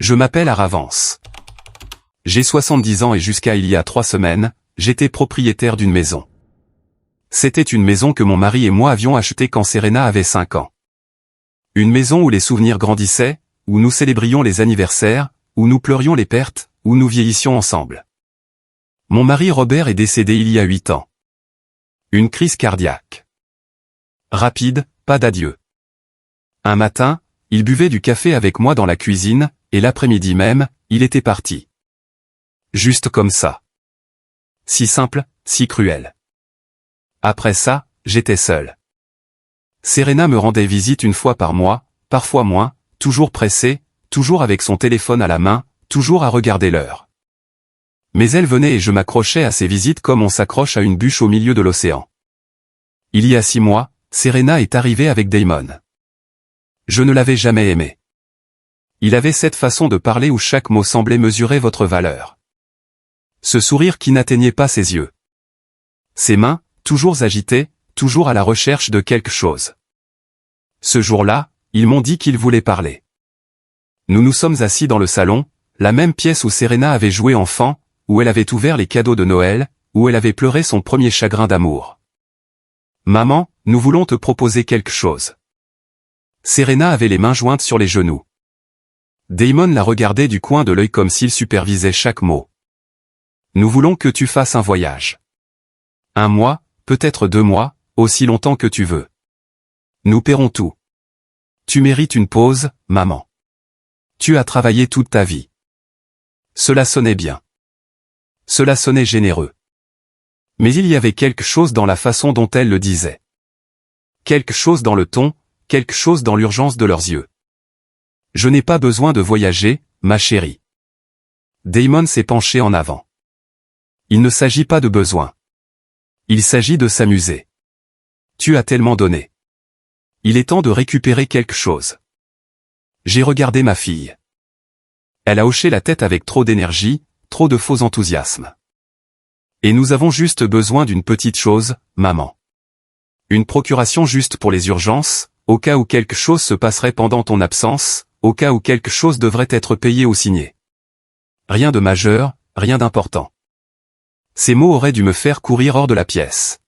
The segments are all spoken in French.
Je m'appelle Aravance. J'ai 70 ans et jusqu'à il y a 3 semaines, j'étais propriétaire d'une maison. C'était une maison que mon mari et moi avions achetée quand Serena avait 5 ans. Une maison où les souvenirs grandissaient, où nous célébrions les anniversaires, où nous pleurions les pertes, où nous vieillissions ensemble. Mon mari Robert est décédé il y a 8 ans. Une crise cardiaque. Rapide, pas d'adieu. Un matin, il buvait du café avec moi dans la cuisine, et l'après-midi même, il était parti. Juste comme ça. Si simple, si cruel. Après ça, j'étais seul. Serena me rendait visite une fois par mois, parfois moins, toujours pressée, toujours avec son téléphone à la main, toujours à regarder l'heure. Mais elle venait et je m'accrochais à ses visites comme on s'accroche à une bûche au milieu de l'océan. Il y a 6 mois, Serena est arrivée avec Damon. Je ne l'avais jamais aimé. Il avait cette façon de parler où chaque mot semblait mesurer votre valeur. Ce sourire qui n'atteignait pas ses yeux. Ses mains, toujours agitées, toujours à la recherche de quelque chose. Ce jour-là, ils m'ont dit qu'ils voulaient parler. Nous nous sommes assis dans le salon, la même pièce où Serena avait joué enfant, où elle avait ouvert les cadeaux de Noël, où elle avait pleuré son premier chagrin d'amour. Maman, nous voulons te proposer quelque chose. Serena avait les mains jointes sur les genoux. Damon la regardait du coin de l'œil comme s'il supervisait chaque mot. Nous voulons que tu fasses un voyage. 1 mois, peut-être 2 mois, aussi longtemps que tu veux. Nous paierons tout. Tu mérites une pause, maman. Tu as travaillé toute ta vie. Cela sonnait bien. Cela sonnait généreux. Mais il y avait quelque chose dans la façon dont elle le disait. Quelque chose dans le ton, quelque chose dans l'urgence de leurs yeux. Je n'ai pas besoin de voyager, ma chérie. Damon s'est penché en avant. Il ne s'agit pas de besoin. Il s'agit de s'amuser. Tu as tellement donné. Il est temps de récupérer quelque chose. J'ai regardé ma fille. Elle a hoché la tête avec trop d'énergie, trop de faux enthousiasme. Et nous avons juste besoin d'une petite chose, maman. Une procuration juste pour les urgences, au cas où quelque chose se passerait pendant ton absence, au cas où quelque chose devrait être payé ou signé. Rien de majeur, rien d'important. Ces mots auraient dû me faire courir hors de la pièce.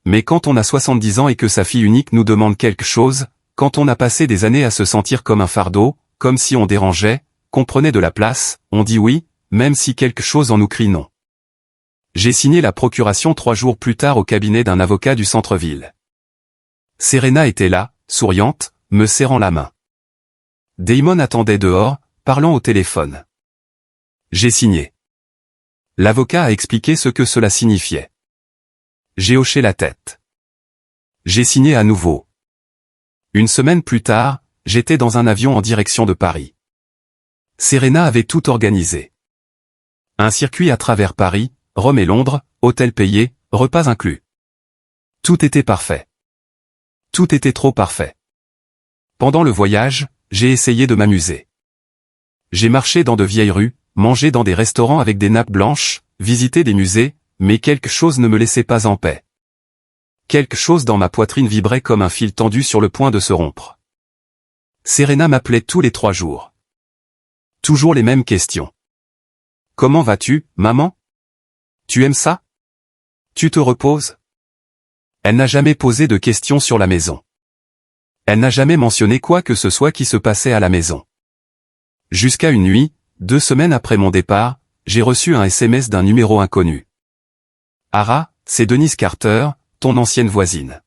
Mais quand on a 70 ans et que sa fille unique nous demande quelque chose, quand on a passé des années à se sentir comme un fardeau, comme si on dérangeait, qu'on prenait de la place, on dit oui, même si quelque chose en nous crie non. J'ai signé la procuration 3 jours plus tard au cabinet d'un avocat du centre-ville. Serena était là, souriante, me serrant la main. Damon attendait dehors, parlant au téléphone. J'ai signé. L'avocat a expliqué ce que cela signifiait. J'ai hoché la tête. J'ai signé à nouveau. Une semaine plus tard, j'étais dans un avion en direction de Paris. Serena avait tout organisé. Un circuit à travers Paris, Rome et Londres, hôtel payé, repas inclus. Tout était parfait. Tout était trop parfait. Pendant le voyage, j'ai essayé de m'amuser. J'ai marché dans de vieilles rues, mangé dans des restaurants avec des nappes blanches, visité des musées, mais quelque chose ne me laissait pas en paix. Quelque chose dans ma poitrine vibrait comme un fil tendu sur le point de se rompre. Serena m'appelait tous les 3 jours. Toujours les mêmes questions. Comment vas-tu, maman? Tu aimes ça? Tu te reposes? Elle n'a jamais posé de questions sur la maison. Elle n'a jamais mentionné quoi que ce soit qui se passait à la maison. Jusqu'à une nuit, 2 semaines après mon départ, j'ai reçu un SMS d'un numéro inconnu. Ara, c'est Denise Carter, ton ancienne voisine.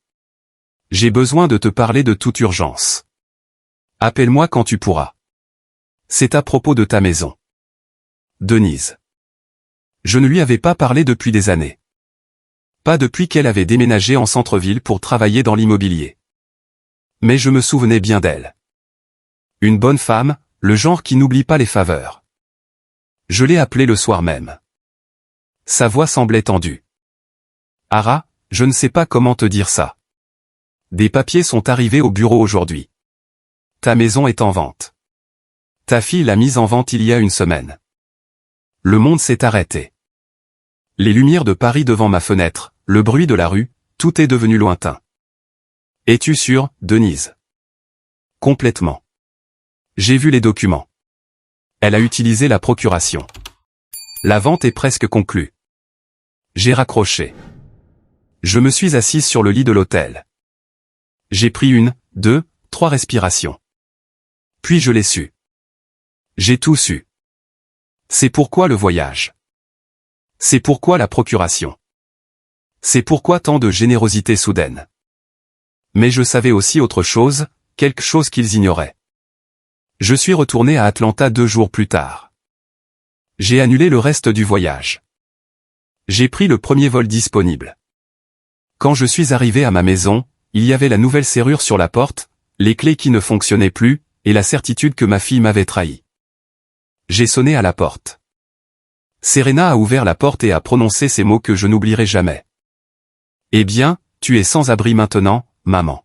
J'ai besoin de te parler de toute urgence. Appelle-moi quand tu pourras. C'est à propos de ta maison. Denise. Je ne lui avais pas parlé depuis des années. Pas depuis qu'elle avait déménagé en centre-ville pour travailler dans l'immobilier. Mais je me souvenais bien d'elle. Une bonne femme, le genre qui n'oublie pas les faveurs. Je l'ai appelée le soir même. Sa voix semblait tendue. Ara, je ne sais pas comment te dire ça. Des papiers sont arrivés au bureau aujourd'hui. Ta maison est en vente. Ta fille l'a mise en vente il y a 1 semaine. Le monde s'est arrêté. Les lumières de Paris devant ma fenêtre, le bruit de la rue, tout est devenu lointain. Es-tu sûre, Denise? Complètement. J'ai vu les documents. Elle a utilisé la procuration. La vente est presque conclue. J'ai raccroché. Je me suis assise sur le lit de l'hôtel. J'ai pris 1, 2, 3 respirations. Puis je l'ai su. J'ai tout su. C'est pourquoi le voyage. C'est pourquoi la procuration. C'est pourquoi tant de générosité soudaine. Mais je savais aussi autre chose, quelque chose qu'ils ignoraient. Je suis retourné à Atlanta 2 jours plus tard. J'ai annulé le reste du voyage. J'ai pris le premier vol disponible. Quand je suis arrivé à ma maison, il y avait la nouvelle serrure sur la porte, les clés qui ne fonctionnaient plus, et la certitude que ma fille m'avait trahi. J'ai sonné à la porte. Serena a ouvert la porte et a prononcé ces mots que je n'oublierai jamais. Eh bien, tu es sans abri maintenant, maman.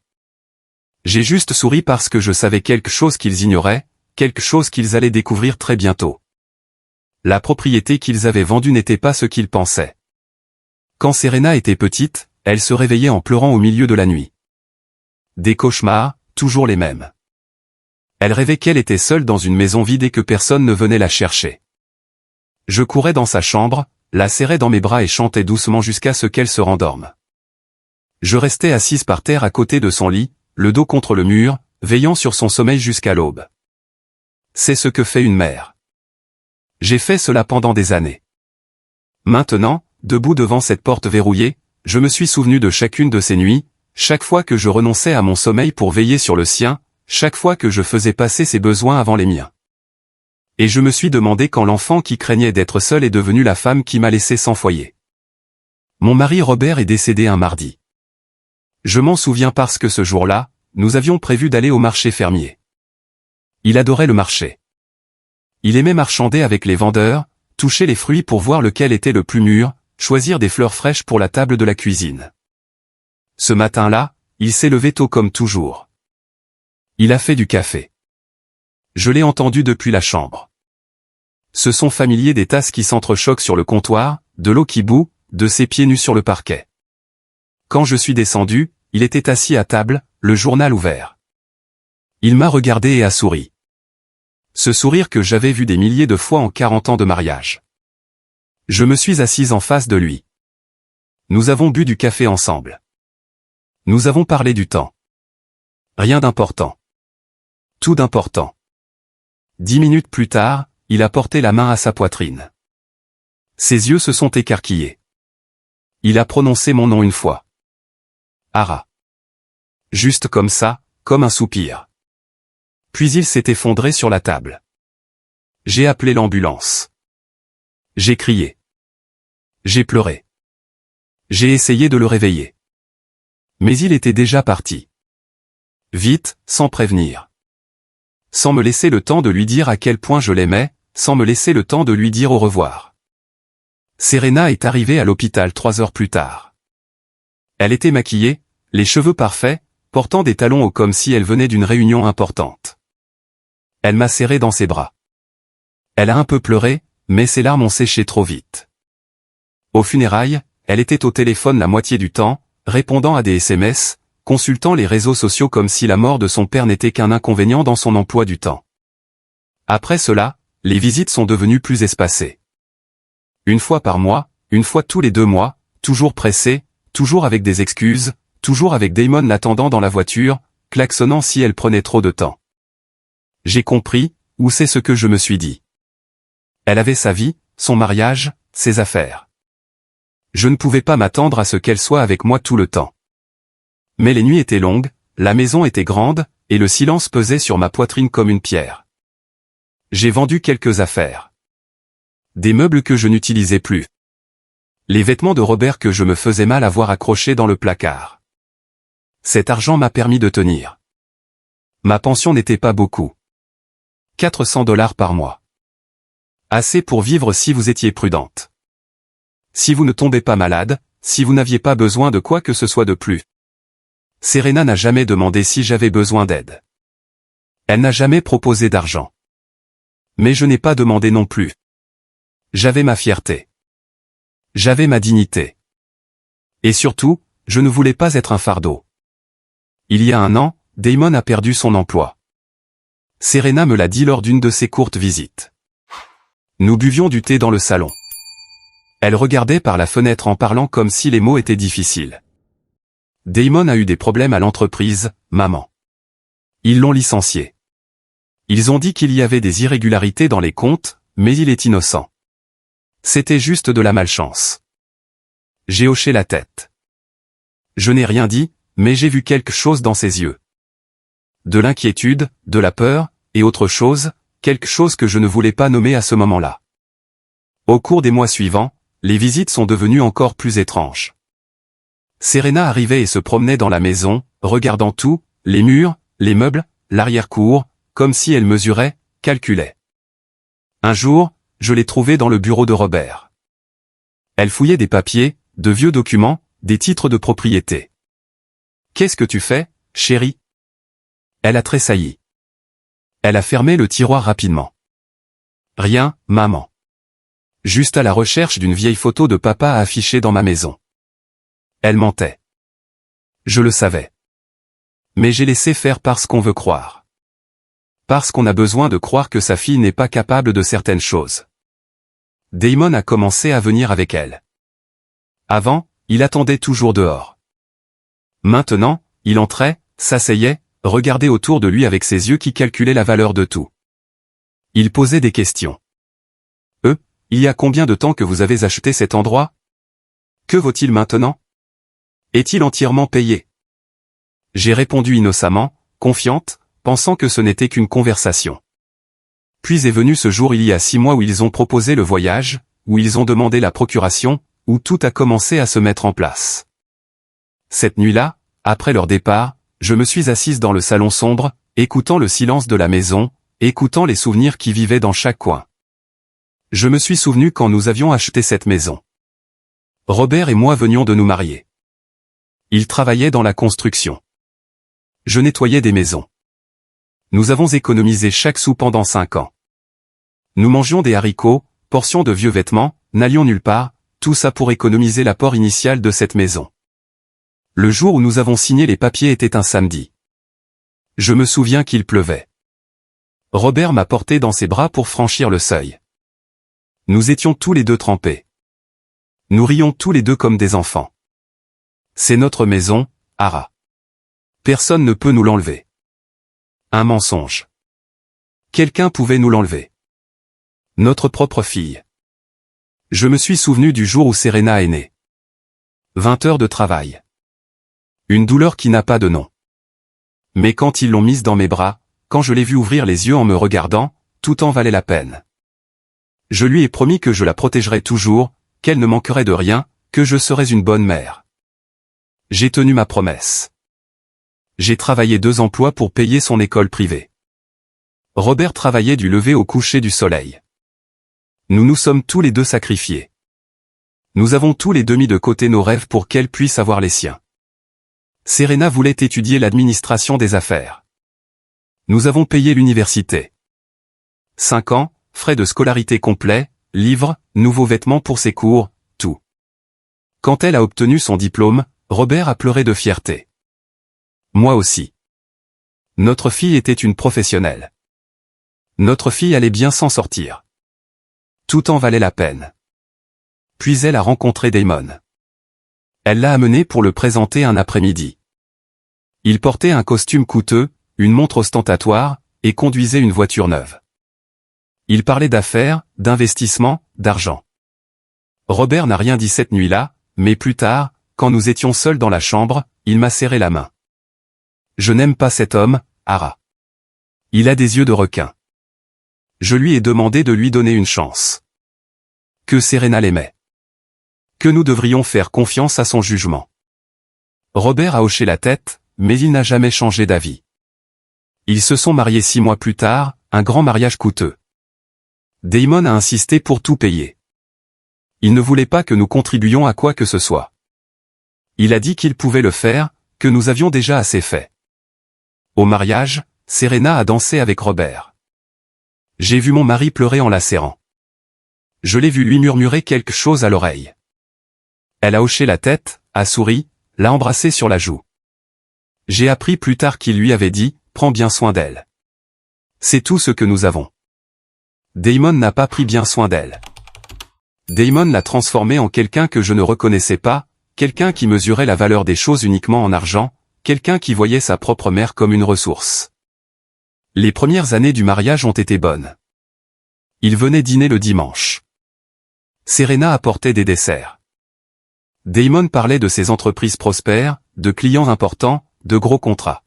J'ai juste souri parce que je savais quelque chose qu'ils ignoraient, quelque chose qu'ils allaient découvrir très bientôt. La propriété qu'ils avaient vendue n'était pas ce qu'ils pensaient. Quand Serena était petite, elle se réveillait en pleurant au milieu de la nuit. Des cauchemars, toujours les mêmes. Elle rêvait qu'elle était seule dans une maison vide et que personne ne venait la chercher. Je courais dans sa chambre, la serrais dans mes bras et chantais doucement jusqu'à ce qu'elle se rendorme. Je restais assise par terre à côté de son lit, le dos contre le mur, veillant sur son sommeil jusqu'à l'aube. C'est ce que fait une mère. J'ai fait cela pendant des années. Maintenant, debout devant cette porte verrouillée, je me suis souvenu de chacune de ces nuits, chaque fois que je renonçais à mon sommeil pour veiller sur le sien, chaque fois que je faisais passer ses besoins avant les miens. Et je me suis demandé quand l'enfant qui craignait d'être seul est devenu la femme qui m'a laissé sans foyer. Mon mari Robert est décédé un mardi. Je m'en souviens parce que ce jour-là, nous avions prévu d'aller au marché fermier. Il adorait le marché. Il aimait marchander avec les vendeurs, toucher les fruits pour voir lequel était le plus mûr, choisir des fleurs fraîches pour la table de la cuisine. Ce matin-là, il s'est levé tôt comme toujours. Il a fait du café. Je l'ai entendu depuis la chambre. Ce sont familiers des tasses qui s'entrechoquent sur le comptoir, de l'eau qui bout, de ses pieds nus sur le parquet. Quand je suis descendu, il était assis à table, le journal ouvert. Il m'a regardé et a souri. Ce sourire que j'avais vu des milliers de fois en 40 ans de mariage. Je me suis assise en face de lui. Nous avons bu du café ensemble. Nous avons parlé du temps. Rien d'important. Tout d'important. 10 minutes plus tard, il a porté la main à sa poitrine. Ses yeux se sont écarquillés. Il a prononcé mon nom une fois. Ara. Juste comme ça, comme un soupir. Puis il s'est effondré sur la table. J'ai appelé l'ambulance. J'ai crié. J'ai pleuré. J'ai essayé de le réveiller. Mais il était déjà parti. Vite, sans prévenir. Sans me laisser le temps de lui dire à quel point je l'aimais, sans me laisser le temps de lui dire au revoir. Serena est arrivée à l'hôpital 3 heures plus tard. Elle était maquillée, les cheveux parfaits, portant des talons hauts comme si elle venait d'une réunion importante. Elle m'a serré dans ses bras. Elle a un peu pleuré, mais ses larmes ont séché trop vite. Aux funérailles, elle était au téléphone la moitié du temps, répondant à des SMS, consultant les réseaux sociaux comme si la mort de son père n'était qu'un inconvénient dans son emploi du temps. Après cela, les visites sont devenues plus espacées. Une fois par mois, une fois tous les 2 mois, toujours pressée, toujours avec des excuses, toujours avec Damon l'attendant dans la voiture, klaxonnant si elle prenait trop de temps. J'ai compris, ou c'est ce que je me suis dit. Elle avait sa vie, son mariage, ses affaires. Je ne pouvais pas m'attendre à ce qu'elle soit avec moi tout le temps. Mais les nuits étaient longues, la maison était grande, et le silence pesait sur ma poitrine comme une pierre. J'ai vendu quelques affaires. Des meubles que je n'utilisais plus. Les vêtements de Robert que je me faisais mal à voir accrochés dans le placard. Cet argent m'a permis de tenir. Ma pension n'était pas beaucoup. $400 par mois. Assez pour vivre si vous étiez prudente. Si vous ne tombez pas malade, si vous n'aviez pas besoin de quoi que ce soit de plus. Serena n'a jamais demandé si j'avais besoin d'aide. Elle n'a jamais proposé d'argent. Mais je n'ai pas demandé non plus. J'avais ma fierté. J'avais ma dignité. Et surtout, je ne voulais pas être un fardeau. Il y a 1 an, Damon a perdu son emploi. Serena me l'a dit lors d'une de ses courtes visites. Nous buvions du thé dans le salon. Elle regardait par la fenêtre en parlant comme si les mots étaient difficiles. Damon a eu des problèmes à l'entreprise, maman. Ils l'ont licencié. Ils ont dit qu'il y avait des irrégularités dans les comptes, mais il est innocent. C'était juste de la malchance. J'ai hoché la tête. Je n'ai rien dit, mais j'ai vu quelque chose dans ses yeux. De l'inquiétude, de la peur, et autre chose, quelque chose que je ne voulais pas nommer à ce moment-là. Au cours des mois suivants, les visites sont devenues encore plus étranges. Serena arrivait et se promenait dans la maison, regardant tout, les murs, les meubles, l'arrière-cour, comme si elle mesurait, calculait. Un jour, je l'ai trouvée dans le bureau de Robert. Elle fouillait des papiers, de vieux documents, des titres de propriété. « Qu'est-ce que tu fais, chérie ?» Elle a tressailli. Elle a fermé le tiroir rapidement. « Rien, maman. Juste à la recherche d'une vieille photo de papa à afficher dans ma maison. » Elle mentait. Je le savais. Mais j'ai laissé faire parce qu'on veut croire. Parce qu'on a besoin de croire que sa fille n'est pas capable de certaines choses. Damon a commencé à venir avec elle. Avant, il attendait toujours dehors. Maintenant, il entrait, s'asseyait, regardait autour de lui avec ses yeux qui calculaient la valeur de tout. Il posait des questions. « Il y a combien de temps que vous avez acheté cet endroit? Que vaut-il maintenant? Est-il entièrement payé ?» J'ai répondu innocemment, confiante, pensant que ce n'était qu'une conversation. Puis est venu ce jour il y a 6 mois où ils ont proposé le voyage, où ils ont demandé la procuration, où tout a commencé à se mettre en place. Cette nuit-là, après leur départ, je me suis assise dans le salon sombre, écoutant le silence de la maison, écoutant les souvenirs qui vivaient dans chaque coin. Je me suis souvenu quand nous avions acheté cette maison. Robert et moi venions de nous marier. Il travaillait dans la construction. Je nettoyais des maisons. Nous avons économisé chaque sou pendant 5 ans. Nous mangions des haricots, portions de vieux vêtements, n'allions nulle part, tout ça pour économiser l'apport initial de cette maison. Le jour où nous avons signé les papiers était un samedi. Je me souviens qu'il pleuvait. Robert m'a porté dans ses bras pour franchir le seuil. Nous étions tous les deux trempés. Nous rions tous les deux comme des enfants. C'est notre maison, Ara. Personne ne peut nous l'enlever. Un mensonge. Quelqu'un pouvait nous l'enlever. Notre propre fille. Je me suis souvenu du jour où Serena est née. 20 heures de travail. Une douleur qui n'a pas de nom. Mais quand ils l'ont mise dans mes bras, quand je l'ai vue ouvrir les yeux en me regardant, tout en valait la peine. Je lui ai promis que je la protégerais toujours, qu'elle ne manquerait de rien, que je serais une bonne mère. J'ai tenu ma promesse. J'ai travaillé 2 emplois pour payer son école privée. Robert travaillait du lever au coucher du soleil. Nous nous sommes tous les deux sacrifiés. Nous avons tous les deux mis de côté nos rêves pour qu'elle puisse avoir les siens. Serena voulait étudier l'administration des affaires. Nous avons payé l'université. 5 ans, frais de scolarité complets, livres, nouveaux vêtements pour ses cours, tout. Quand elle a obtenu son diplôme, Robert a pleuré de fierté. Moi aussi. Notre fille était une professionnelle. Notre fille allait bien s'en sortir. Tout en valait la peine. Puis elle a rencontré Damon. Elle l'a amené pour le présenter un après-midi. Il portait un costume coûteux, une montre ostentatoire, et conduisait une voiture neuve. Il parlait d'affaires, d'investissement, d'argent. Robert n'a rien dit cette nuit-là, mais plus tard, quand nous étions seuls dans la chambre, il m'a serré la main. Je n'aime pas cet homme, Ara. Il a des yeux de requin. Je lui ai demandé de lui donner une chance. Que Serena l'aimait. Que nous devrions faire confiance à son jugement. Robert a hoché la tête, mais il n'a jamais changé d'avis. Ils se sont mariés 6 mois plus tard, un grand mariage coûteux. Damon a insisté pour tout payer. Il ne voulait pas que nous contribuions à quoi que ce soit. Il a dit qu'il pouvait le faire, que nous avions déjà assez fait. Au mariage, Serena a dansé avec Robert. J'ai vu mon mari pleurer en la serrant. Je l'ai vu lui murmurer quelque chose à l'oreille. Elle a hoché la tête, a souri, l'a embrassé sur la joue. J'ai appris plus tard qu'il lui avait dit « Prends bien soin d'elle ». C'est tout ce que nous avons. Damon n'a pas pris bien soin d'elle. Damon l'a transformée en quelqu'un que je ne reconnaissais pas, quelqu'un qui mesurait la valeur des choses uniquement en argent, quelqu'un qui voyait sa propre mère comme une ressource. Les premières années du mariage ont été bonnes. Il venait dîner le dimanche. Serena apportait des desserts. Damon parlait de ses entreprises prospères, de clients importants, de gros contrats.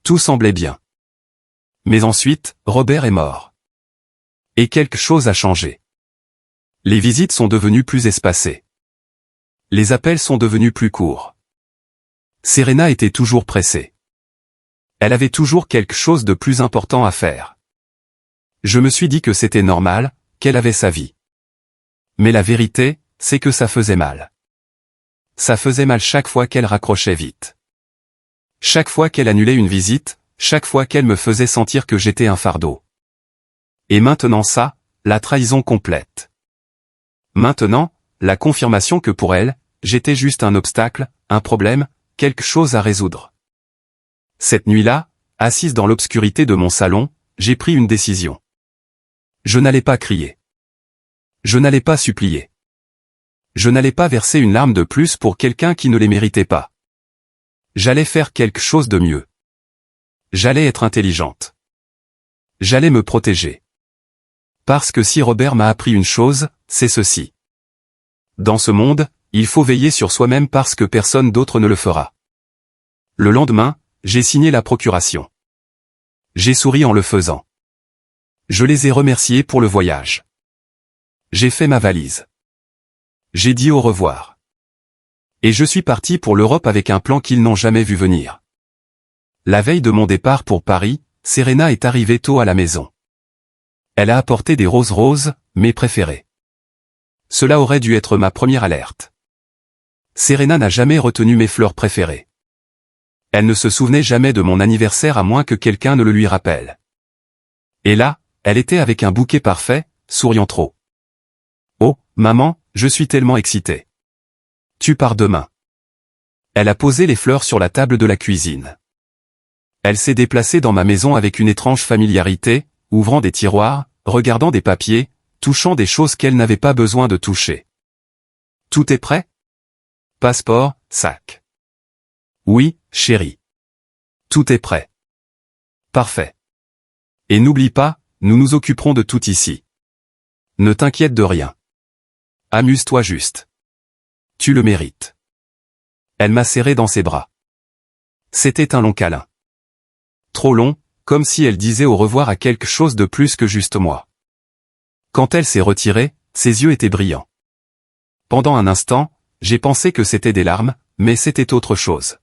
Tout semblait bien. Mais ensuite, Robert est mort. Et quelque chose a changé. Les visites sont devenues plus espacées. Les appels sont devenus plus courts. Serena était toujours pressée. Elle avait toujours quelque chose de plus important à faire. Je me suis dit que c'était normal, qu'elle avait sa vie. Mais la vérité, c'est que ça faisait mal. Ça faisait mal chaque fois qu'elle raccrochait vite. Chaque fois qu'elle annulait une visite, chaque fois qu'elle me faisait sentir que j'étais un fardeau. Et maintenant ça, la trahison complète. Maintenant, la confirmation que pour elle, j'étais juste un obstacle, un problème, quelque chose à résoudre. Cette nuit-là, assise dans l'obscurité de mon salon, j'ai pris une décision. Je n'allais pas crier. Je n'allais pas supplier. Je n'allais pas verser une larme de plus pour quelqu'un qui ne les méritait pas. J'allais faire quelque chose de mieux. J'allais être intelligente. J'allais me protéger. Parce que si Robert m'a appris une chose, c'est ceci. Dans ce monde, il faut veiller sur soi-même parce que personne d'autre ne le fera. Le lendemain, j'ai signé la procuration. J'ai souri en le faisant. Je les ai remerciés pour le voyage. J'ai fait ma valise. J'ai dit au revoir. Et je suis parti pour l'Europe avec un plan qu'ils n'ont jamais vu venir. La veille de mon départ pour Paris, Serena est arrivée tôt à la maison. Elle a apporté des roses roses, mes préférées. Cela aurait dû être ma première alerte. Serena n'a jamais retenu mes fleurs préférées. Elle ne se souvenait jamais de mon anniversaire à moins que quelqu'un ne le lui rappelle. Et là, elle était avec un bouquet parfait, souriant trop. Oh, maman, je suis tellement excitée. Tu pars demain. Elle a posé les fleurs sur la table de la cuisine. Elle s'est déplacée dans ma maison avec une étrange familiarité, ouvrant des tiroirs, regardant des papiers, touchant des choses qu'elle n'avait pas besoin de toucher. Tout est prêt? Passeport, sac. Oui, chérie. Tout est prêt. Parfait. Et n'oublie pas, nous nous occuperons de tout ici. Ne t'inquiète de rien. Amuse-toi juste. Tu le mérites. Elle m'a serré dans ses bras. C'était un long câlin. Trop long, comme si elle disait au revoir à quelque chose de plus que juste moi. Quand elle s'est retirée, ses yeux étaient brillants. Pendant un instant, j'ai pensé que c'était des larmes, mais c'était autre chose.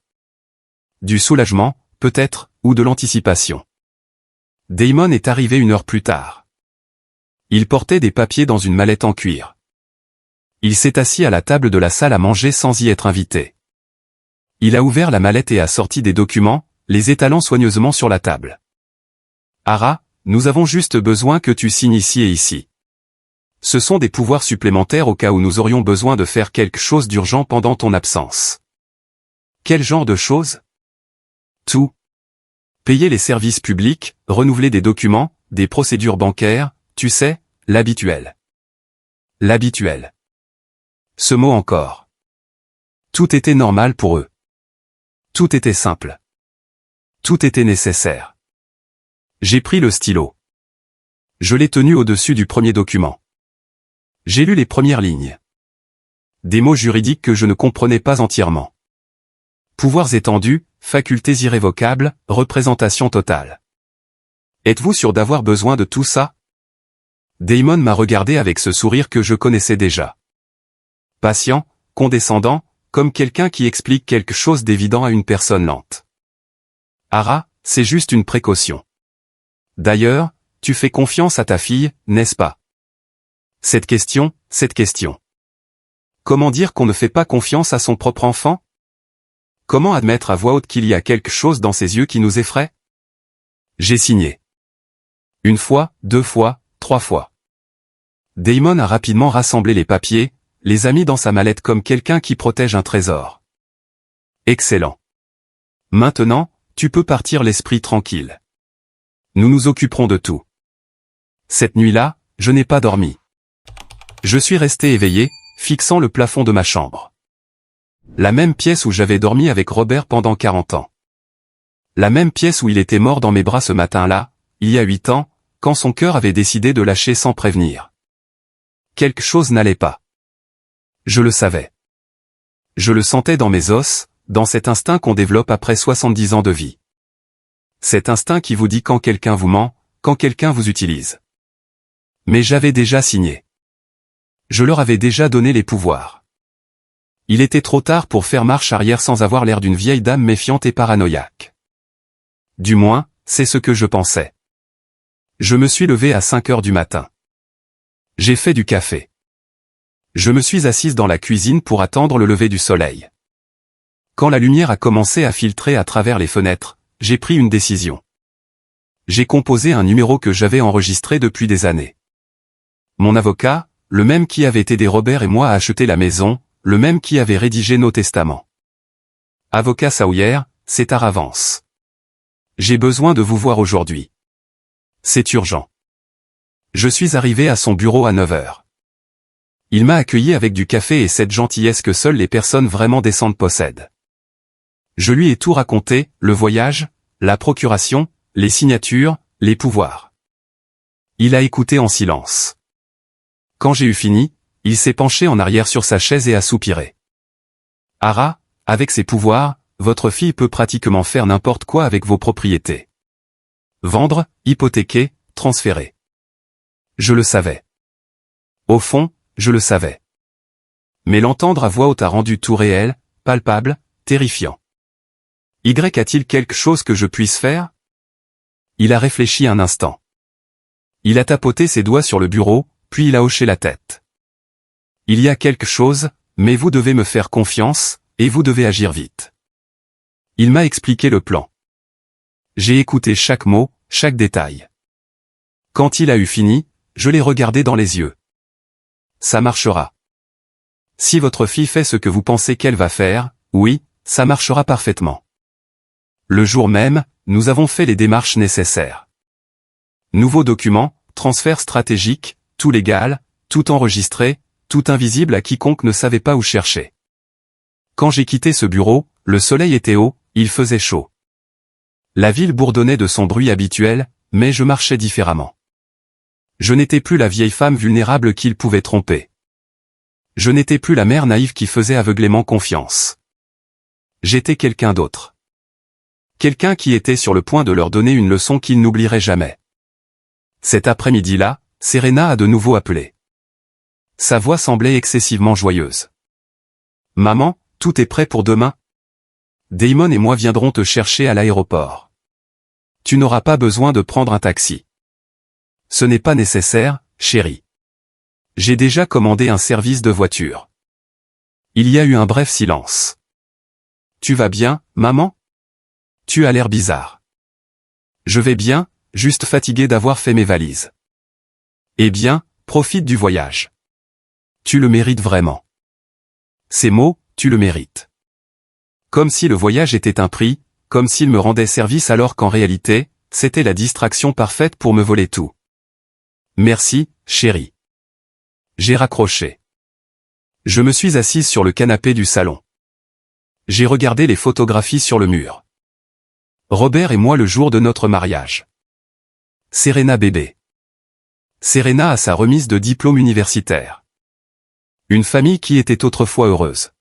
Du soulagement, peut-être, ou de l'anticipation. Damon est arrivé 1 heure plus tard. Il portait des papiers dans une mallette en cuir. Il s'est assis à la table de la salle à manger sans y être invité. Il a ouvert la mallette et a sorti des documents, les étalant soigneusement sur la table. Ara, nous avons juste besoin que tu signes ici et ici. Ce sont des pouvoirs supplémentaires au cas où nous aurions besoin de faire quelque chose d'urgent pendant ton absence. Quel genre de choses? Tout. Payer les services publics, renouveler des documents, des procédures bancaires, tu sais, l'habituel. L'habituel. Ce mot encore. Tout était normal pour eux. Tout était simple. Tout était nécessaire. J'ai pris le stylo. Je l'ai tenu au-dessus du premier document. J'ai lu les premières lignes. Des mots juridiques que je ne comprenais pas entièrement. Pouvoirs étendus, facultés irrévocables, représentation totale. Êtes-vous sûr d'avoir besoin de tout ça? Damon m'a regardé avec ce sourire que je connaissais déjà. Patient, condescendant, comme quelqu'un qui explique quelque chose d'évident à une personne lente. Ara, c'est juste une précaution. D'ailleurs, tu fais confiance à ta fille, n'est-ce pas? Cette question. Comment dire qu'on ne fait pas confiance à son propre enfant? Comment admettre à voix haute qu'il y a quelque chose dans ses yeux qui nous effraie? J'ai signé. 1 fois, 2 fois, 3 fois. Damon a rapidement rassemblé les papiers, les a mis dans sa mallette comme quelqu'un qui protège un trésor. Excellent. Maintenant, tu peux partir l'esprit tranquille. Nous nous occuperons de tout. Cette nuit-là, je n'ai pas dormi. Je suis resté éveillé, fixant le plafond de ma chambre. La même pièce où j'avais dormi avec Robert pendant 40 ans. La même pièce où il était mort dans mes bras ce matin-là, il y a 8 ans, quand son cœur avait décidé de lâcher sans prévenir. Quelque chose n'allait pas. Je le savais. Je le sentais dans mes os, dans cet instinct qu'on développe après 70 ans de vie. Cet instinct qui vous dit quand quelqu'un vous ment, quand quelqu'un vous utilise. Mais j'avais déjà signé. Je leur avais déjà donné les pouvoirs. Il était trop tard pour faire marche arrière sans avoir l'air d'une vieille dame méfiante et paranoïaque. Du moins, c'est ce que je pensais. Je me suis levé à 5 heures du matin. J'ai fait du café. Je me suis assise dans la cuisine pour attendre le lever du soleil. Quand la lumière a commencé à filtrer à travers les fenêtres, j'ai pris une décision. J'ai composé un numéro que j'avais enregistré depuis des années. Mon avocat, le même qui avait aidé Robert et moi à acheter la maison, le même qui avait rédigé nos testaments. Avocat Sawyer, c'est à Ravance. J'ai besoin de vous voir aujourd'hui. C'est urgent. Je suis arrivé à son bureau à 9 heures. Il m'a accueilli avec du café et cette gentillesse que seules les personnes vraiment décentes possèdent. Je lui ai tout raconté, le voyage, la procuration, les signatures, les pouvoirs. Il a écouté en silence. Quand j'ai eu fini, il s'est penché en arrière sur sa chaise et a soupiré. Ara, avec ses pouvoirs, votre fille peut pratiquement faire n'importe quoi avec vos propriétés. Vendre, hypothéquer, transférer. Je le savais. Au fond, je le savais. Mais l'entendre à voix haute a rendu tout réel, palpable, terrifiant. Y a-t-il quelque chose que je puisse faire? Il a réfléchi un instant. Il a tapoté ses doigts sur le bureau, puis il a hoché la tête. Il y a quelque chose, mais vous devez me faire confiance, et vous devez agir vite. Il m'a expliqué le plan. J'ai écouté chaque mot, chaque détail. Quand il a eu fini, je l'ai regardé dans les yeux. Ça marchera. Si votre fille fait ce que vous pensez qu'elle va faire, oui, ça marchera parfaitement. Le jour même, nous avons fait les démarches nécessaires. Nouveaux documents, transfert stratégique, tout légal, tout enregistré, tout invisible à quiconque ne savait pas où chercher. Quand j'ai quitté ce bureau, le soleil était haut, il faisait chaud. La ville bourdonnait de son bruit habituel, mais je marchais différemment. Je n'étais plus la vieille femme vulnérable qu'il pouvait tromper. Je n'étais plus la mère naïve qui faisait aveuglément confiance. J'étais quelqu'un d'autre. Quelqu'un qui était sur le point de leur donner une leçon qu'ils n'oublieraient jamais. Cet après-midi-là, Serena a de nouveau appelé. Sa voix semblait excessivement joyeuse. « Maman, tout est prêt pour demain. Damon et moi viendrons te chercher à l'aéroport. Tu n'auras pas besoin de prendre un taxi. Ce n'est pas nécessaire, chérie. J'ai déjà commandé un service de voiture. » Il y a eu un bref silence. « Tu vas bien, maman? Tu as l'air bizarre. »« Je vais bien, juste fatigué d'avoir fait mes valises. »« Eh bien, profite du voyage. Tu le mérites vraiment. » Ces mots, tu le mérites. Comme si le voyage était un prix, comme s'il me rendait service alors qu'en réalité, c'était la distraction parfaite pour me voler tout. Merci, chérie. J'ai raccroché. Je me suis assise sur le canapé du salon. J'ai regardé les photographies sur le mur. Robert et moi le jour de notre mariage. Serena bébé. Serena a sa remise de diplôme universitaire. Une famille qui était autrefois heureuse.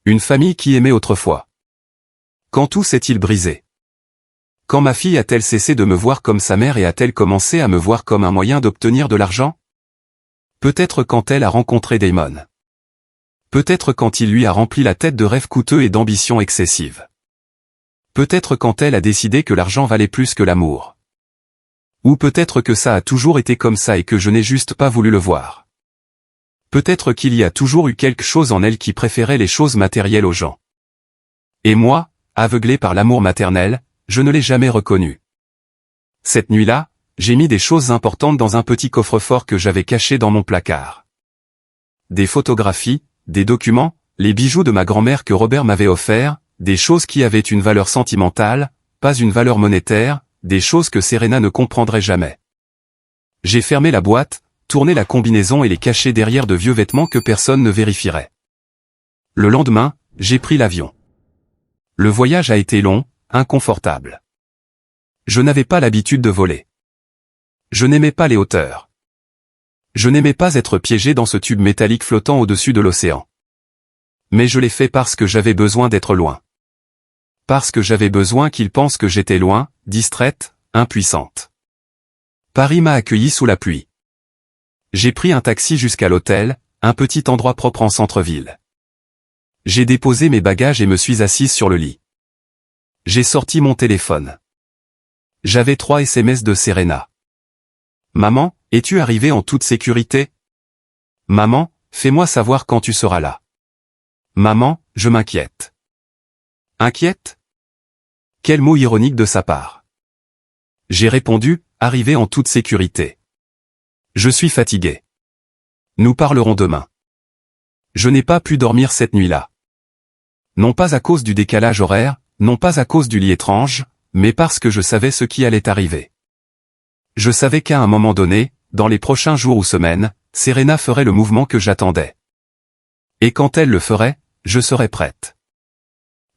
Une famille qui aimait autrefois. Quand tout s'est-il brisé? Quand ma fille a-t-elle cessé de me voir comme sa mère et a-t-elle commencé à me voir comme un moyen d'obtenir de l'argent? Peut-être quand elle a rencontré Damon. Peut-être quand il lui a rempli la tête de rêves coûteux et d'ambitions excessives. Peut-être quand elle a décidé que l'argent valait plus que l'amour. Ou peut-être que ça a toujours été comme ça et que je n'ai juste pas voulu le voir. Peut-être qu'il y a toujours eu quelque chose en elle qui préférait les choses matérielles aux gens. Et moi, aveuglé par l'amour maternel, je ne l'ai jamais reconnu. Cette nuit-là, j'ai mis des choses importantes dans un petit coffre-fort que j'avais caché dans mon placard. Des photographies, des documents, les bijoux de ma grand-mère que Robert m'avait offerts, des choses qui avaient une valeur sentimentale, pas une valeur monétaire, des choses que Serena ne comprendrait jamais. J'ai fermé la boîte, tourné la combinaison et les caché derrière de vieux vêtements que personne ne vérifierait. Le lendemain, j'ai pris l'avion. Le voyage a été long, inconfortable. Je n'avais pas l'habitude de voler. Je n'aimais pas les hauteurs. Je n'aimais pas être piégé dans ce tube métallique flottant au-dessus de l'océan. Mais je l'ai fait parce que j'avais besoin d'être loin. Parce que j'avais besoin qu'ils pensent que j'étais loin, distraite, impuissante. Paris m'a accueilli sous la pluie. J'ai pris un taxi jusqu'à l'hôtel, un petit endroit propre en centre-ville. J'ai déposé mes bagages et me suis assise sur le lit. J'ai sorti mon téléphone. J'avais 3 SMS de Serena. Maman, es-tu arrivée en toute sécurité? Maman, fais-moi savoir quand tu seras là. Maman, je m'inquiète. Inquiète? Quel mot ironique de sa part. J'ai répondu, arrivée en toute sécurité. Je suis fatigué. Nous parlerons demain. Je n'ai pas pu dormir cette nuit-là. Non pas à cause du décalage horaire, non pas à cause du lit étrange, mais parce que je savais ce qui allait arriver. Je savais qu'à un moment donné, dans les prochains jours ou semaines, Serena ferait le mouvement que j'attendais. Et quand elle le ferait, je serais prête.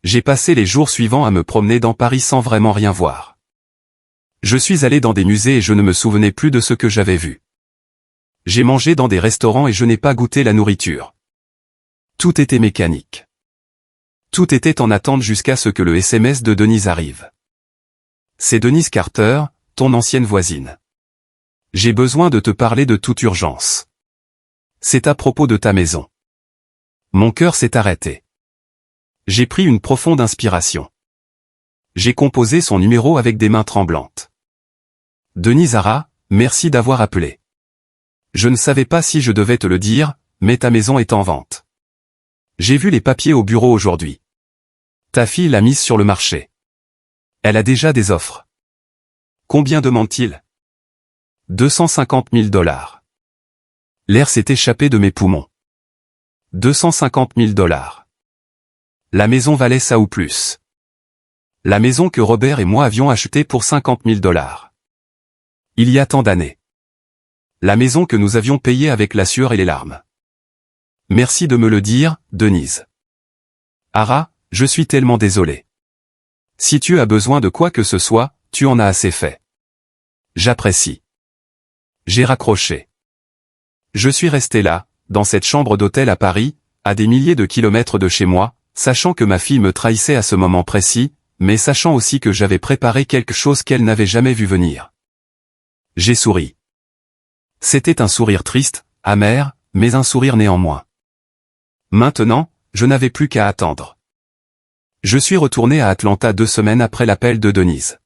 J'ai passé les jours suivants à me promener dans Paris sans vraiment rien voir. Je suis allé dans des musées et je ne me souvenais plus de ce que j'avais vu. J'ai mangé dans des restaurants et je n'ai pas goûté la nourriture. Tout était mécanique. Tout était en attente jusqu'à ce que le SMS de Denise arrive. C'est Denise Carter, ton ancienne voisine. J'ai besoin de te parler de toute urgence. C'est à propos de ta maison. Mon cœur s'est arrêté. J'ai pris une profonde inspiration. J'ai composé son numéro avec des mains tremblantes. Denise Ara, merci d'avoir appelé. Je ne savais pas si je devais te le dire, mais ta maison est en vente. J'ai vu les papiers au bureau aujourd'hui. Ta fille l'a mise sur le marché. Elle a déjà des offres. Combien demande-t-il? 250 000 $. L'air s'est échappé de mes poumons. 250 000 $. La maison valait ça ou plus. La maison que Robert et moi avions achetée pour 50 000 $. Il y a tant d'années. La maison que nous avions payée avec la sueur et les larmes. Merci de me le dire, Denise. Ara, je suis tellement désolé. Si tu as besoin de quoi que ce soit, tu en as assez fait. J'apprécie. J'ai raccroché. Je suis resté là, dans cette chambre d'hôtel à Paris, à des milliers de kilomètres de chez moi, sachant que ma fille me trahissait à ce moment précis, mais sachant aussi que j'avais préparé quelque chose qu'elle n'avait jamais vu venir. J'ai souri. C'était un sourire triste, amer, mais un sourire néanmoins. Maintenant, je n'avais plus qu'à attendre. Je suis retourné à Atlanta 2 semaines après l'appel de Denise.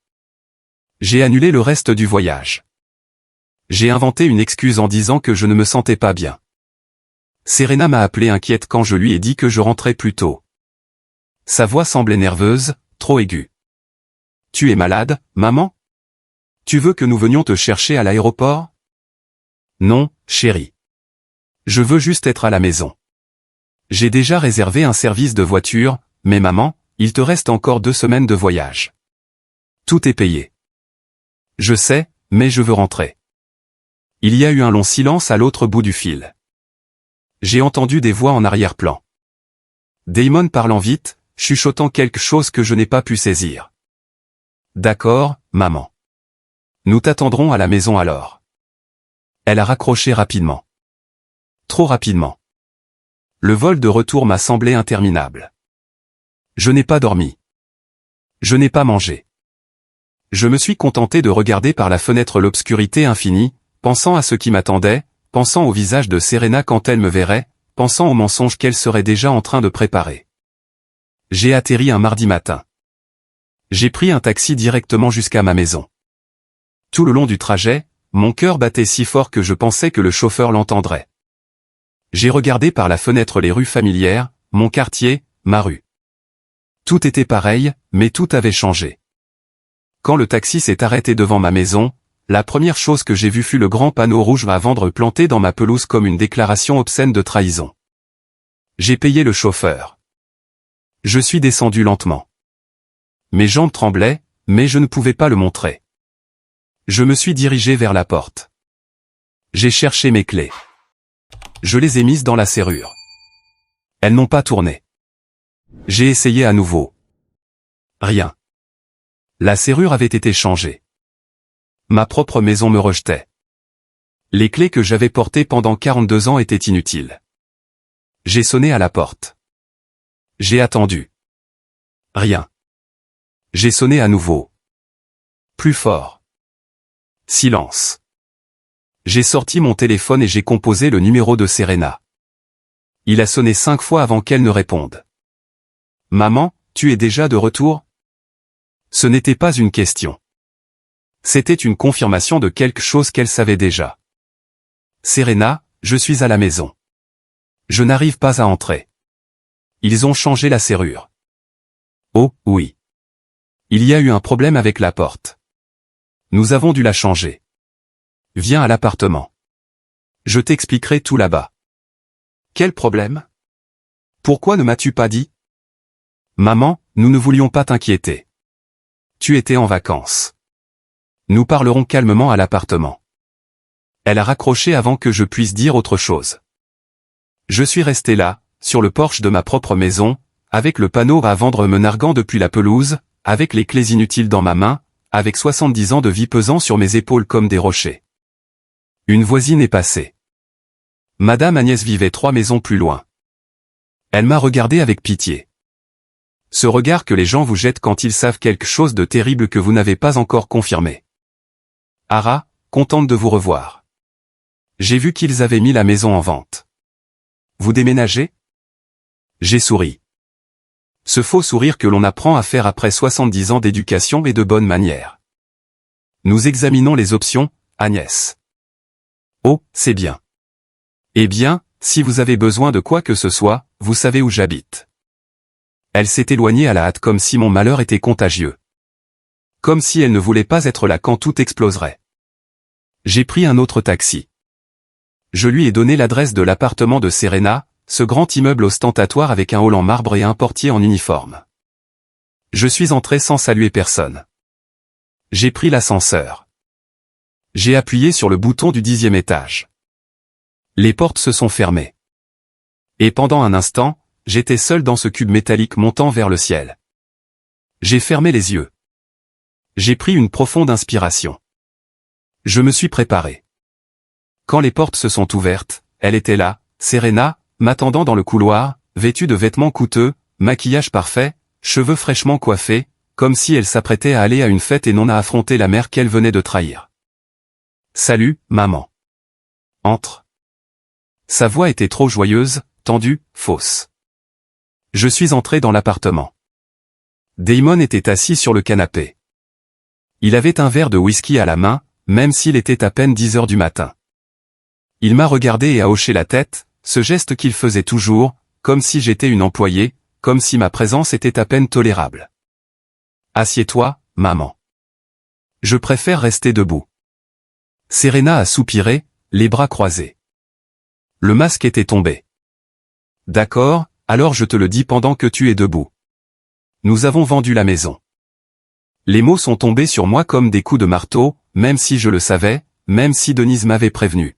J'ai annulé le reste du voyage. J'ai inventé une excuse en disant que je ne me sentais pas bien. Serena m'a appelé inquiète quand je lui ai dit que je rentrais plus tôt. Sa voix semblait nerveuse, trop aiguë. Tu es malade, maman? Tu veux que nous venions te chercher à l'aéroport? Non, chérie. Je veux juste être à la maison. J'ai déjà réservé un service de voiture, mais maman, il te reste encore 2 semaines de voyage. Tout est payé. Je sais, mais je veux rentrer. Il y a eu un long silence à l'autre bout du fil. J'ai entendu des voix en arrière-plan. Damon parlant vite, chuchotant quelque chose que je n'ai pas pu saisir. D'accord, maman. Nous t'attendrons à la maison alors. Elle a raccroché rapidement. Trop rapidement. Le vol de retour m'a semblé interminable. Je n'ai pas dormi. Je n'ai pas mangé. Je me suis contenté de regarder par la fenêtre l'obscurité infinie, pensant à ce qui m'attendait, pensant au visage de Serena quand elle me verrait, pensant aux mensonges qu'elle serait déjà en train de préparer. J'ai atterri un mardi matin. J'ai pris un taxi directement jusqu'à ma maison. Tout le long du trajet, mon cœur battait si fort que je pensais que le chauffeur l'entendrait. J'ai regardé par la fenêtre les rues familières, mon quartier, ma rue. Tout était pareil, mais tout avait changé. Quand le taxi s'est arrêté devant ma maison, la première chose que j'ai vue fut le grand panneau rouge à vendre planté dans ma pelouse comme une déclaration obscène de trahison. J'ai payé le chauffeur. Je suis descendu lentement. Mes jambes tremblaient, mais je ne pouvais pas le montrer. Je me suis dirigé vers la porte. J'ai cherché mes clés. Je les ai mises dans la serrure. Elles n'ont pas tourné. J'ai essayé à nouveau. Rien. La serrure avait été changée. Ma propre maison me rejetait. Les clés que j'avais portées pendant 42 ans étaient inutiles. J'ai sonné à la porte. J'ai attendu. Rien. J'ai sonné à nouveau. Plus fort. Silence. J'ai sorti mon téléphone et j'ai composé le numéro de Serena. Il a sonné 5 fois avant qu'elle ne réponde. Maman, tu es déjà de retour? Ce n'était pas une question. C'était une confirmation de quelque chose qu'elle savait déjà. Serena, je suis à la maison. Je n'arrive pas à entrer. Ils ont changé la serrure. Oh, oui. Il y a eu un problème avec la porte. Nous avons dû la changer. Viens à l'appartement. Je t'expliquerai tout là-bas. Quel problème? Pourquoi ne m'as-tu pas dit? Maman, nous ne voulions pas t'inquiéter. Tu étais en vacances. Nous parlerons calmement à l'appartement. Elle a raccroché avant que je puisse dire autre chose. Je suis resté là, sur le porche de ma propre maison, avec le panneau à vendre me narguant depuis la pelouse, avec les clés inutiles dans ma main, avec 70 ans de vie pesant sur mes épaules comme des rochers. Une voisine est passée. Madame Agnès vivait 3 maisons plus loin. Elle m'a regardé avec pitié. Ce regard que les gens vous jettent quand ils savent quelque chose de terrible que vous n'avez pas encore confirmé. Ara, contente de vous revoir. J'ai vu qu'ils avaient mis la maison en vente. Vous déménagez? J'ai souri. Ce faux sourire que l'on apprend à faire après 70 ans d'éducation et de bonnes manières. Nous examinons les options, Agnès. Oh, c'est bien. Eh bien, si vous avez besoin de quoi que ce soit, vous savez où j'habite. Elle s'est éloignée à la hâte comme si mon malheur était contagieux. Comme si elle ne voulait pas être là quand tout exploserait. J'ai pris un autre taxi. Je lui ai donné l'adresse de l'appartement de Serena, ce grand immeuble ostentatoire avec un hall en marbre et un portier en uniforme. Je suis entré sans saluer personne. J'ai pris l'ascenseur. J'ai appuyé sur le bouton du 10e étage. Les portes se sont fermées. Et pendant un instant, j'étais seul dans ce cube métallique montant vers le ciel. J'ai fermé les yeux. J'ai pris une profonde inspiration. Je me suis préparé. Quand les portes se sont ouvertes, elle était là, Serena, m'attendant dans le couloir, vêtue de vêtements coûteux, maquillage parfait, cheveux fraîchement coiffés, comme si elle s'apprêtait à aller à une fête et non à affronter la mère qu'elle venait de trahir. Salut, maman. Entre. Sa voix était trop joyeuse, tendue, fausse. Je suis entré dans l'appartement. Damon était assis sur le canapé. Il avait un verre de whisky à la main, même s'il était à peine 10 heures du matin. Il m'a regardé et a hoché la tête, ce geste qu'il faisait toujours, comme si j'étais une employée, comme si ma présence était à peine tolérable. Assieds-toi, maman. Je préfère rester debout. Serena a soupiré, les bras croisés. Le masque était tombé. D'accord, alors je te le dis pendant que tu es debout. Nous avons vendu la maison. Les mots sont tombés sur moi comme des coups de marteau, même si je le savais, même si Denise m'avait prévenu.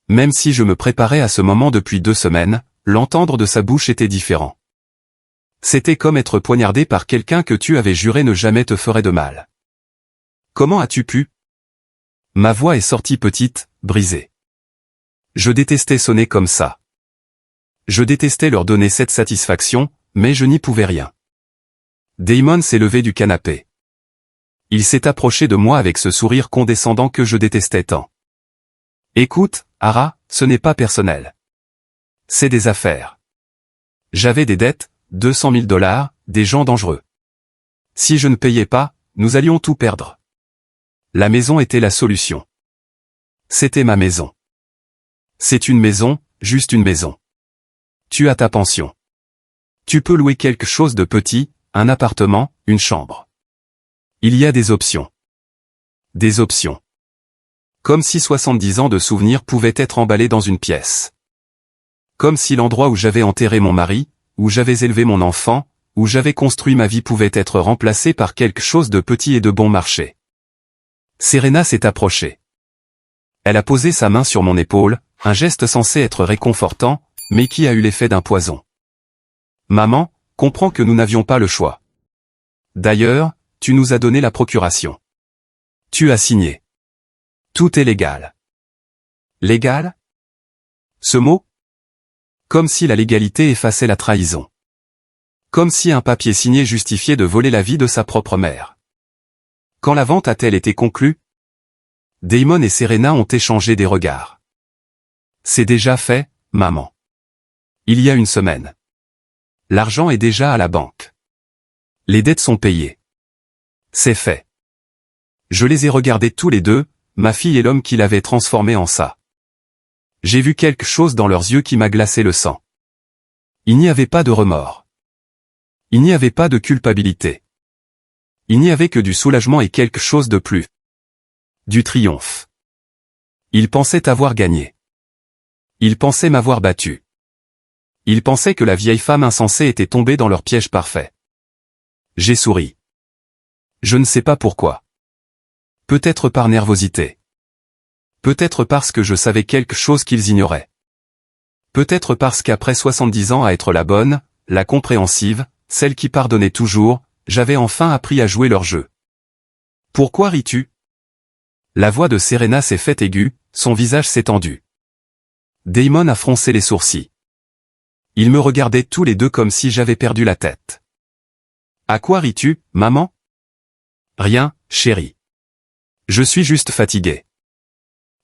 Même si je me préparais à ce moment depuis 2 semaines, l'entendre de sa bouche était différent. C'était comme être poignardé par quelqu'un que tu avais juré ne jamais te ferait de mal. Comment as-tu pu? Ma voix est sortie petite, brisée. Je détestais sonner comme ça. Je détestais leur donner cette satisfaction, mais je n'y pouvais rien. Damon s'est levé du canapé. Il s'est approché de moi avec ce sourire condescendant que je détestais tant. Écoute, Ara, ce n'est pas personnel. C'est des affaires. J'avais des dettes, 200 000 $, des gens dangereux. Si je ne payais pas, nous allions tout perdre. La maison était la solution. C'était ma maison. C'est une maison, juste une maison. Tu as ta pension. Tu peux louer quelque chose de petit, un appartement, une chambre. Il y a des options. Des options. Comme si 70 ans de souvenirs pouvaient être emballés dans une pièce. Comme si l'endroit où j'avais enterré mon mari, où j'avais élevé mon enfant, où j'avais construit ma vie pouvait être remplacé par quelque chose de petit et de bon marché. Serena s'est approchée. Elle a posé sa main sur mon épaule, un geste censé être réconfortant, mais qui a eu l'effet d'un poison. Maman, comprends que nous n'avions pas le choix. D'ailleurs, tu nous as donné la procuration. Tu as signé. Tout est légal. Légal? Ce mot? Comme si la légalité effaçait la trahison. Comme si un papier signé justifiait de voler la vie de sa propre mère. Quand la vente a-t-elle été conclue? Damon et Serena ont échangé des regards. C'est déjà fait, maman. Il y a une semaine. L'argent est déjà à la banque. Les dettes sont payées. C'est fait. Je les ai regardés tous les deux, ma fille et l'homme qui l'avait transformé en ça. J'ai vu quelque chose dans leurs yeux qui m'a glacé le sang. Il n'y avait pas de remords. Il n'y avait pas de culpabilité. Il n'y avait que du soulagement et quelque chose de plus. Du triomphe. Ils pensaient avoir gagné. Ils pensaient m'avoir battu. Ils pensaient que la vieille femme insensée était tombée dans leur piège parfait. J'ai souri. Je ne sais pas pourquoi. Peut-être par nervosité. Peut-être parce que je savais quelque chose qu'ils ignoraient. Peut-être parce qu'après 70 ans à être la bonne, la compréhensive, celle qui pardonnait toujours, j'avais enfin appris à jouer leur jeu. Pourquoi ris-tu? La voix de Serena s'est faite aiguë, son visage s'est tendu. Damon a froncé les sourcils. Ils me regardaient tous les deux comme si j'avais perdu la tête. À quoi ris-tu, maman? Rien, chérie. Je suis juste fatigué.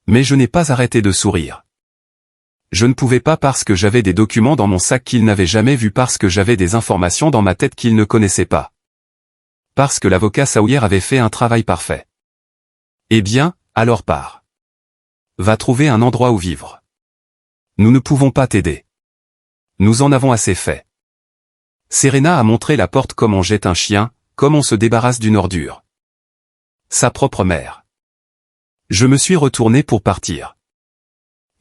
Mais je n'ai pas arrêté de sourire. Je ne pouvais pas parce que j'avais des documents dans mon sac qu'ils n'avaient jamais vus, parce que j'avais des informations dans ma tête qu'ils ne connaissaient pas. Parce que l'avocat Sawyer avait fait un travail parfait. Eh bien, alors pars. Va trouver un endroit où vivre. Nous ne pouvons pas t'aider. Nous en avons assez fait. Serena a montré la porte comme on jette un chien, comme on se débarrasse d'une ordure. Sa propre mère. Je me suis retourné pour partir.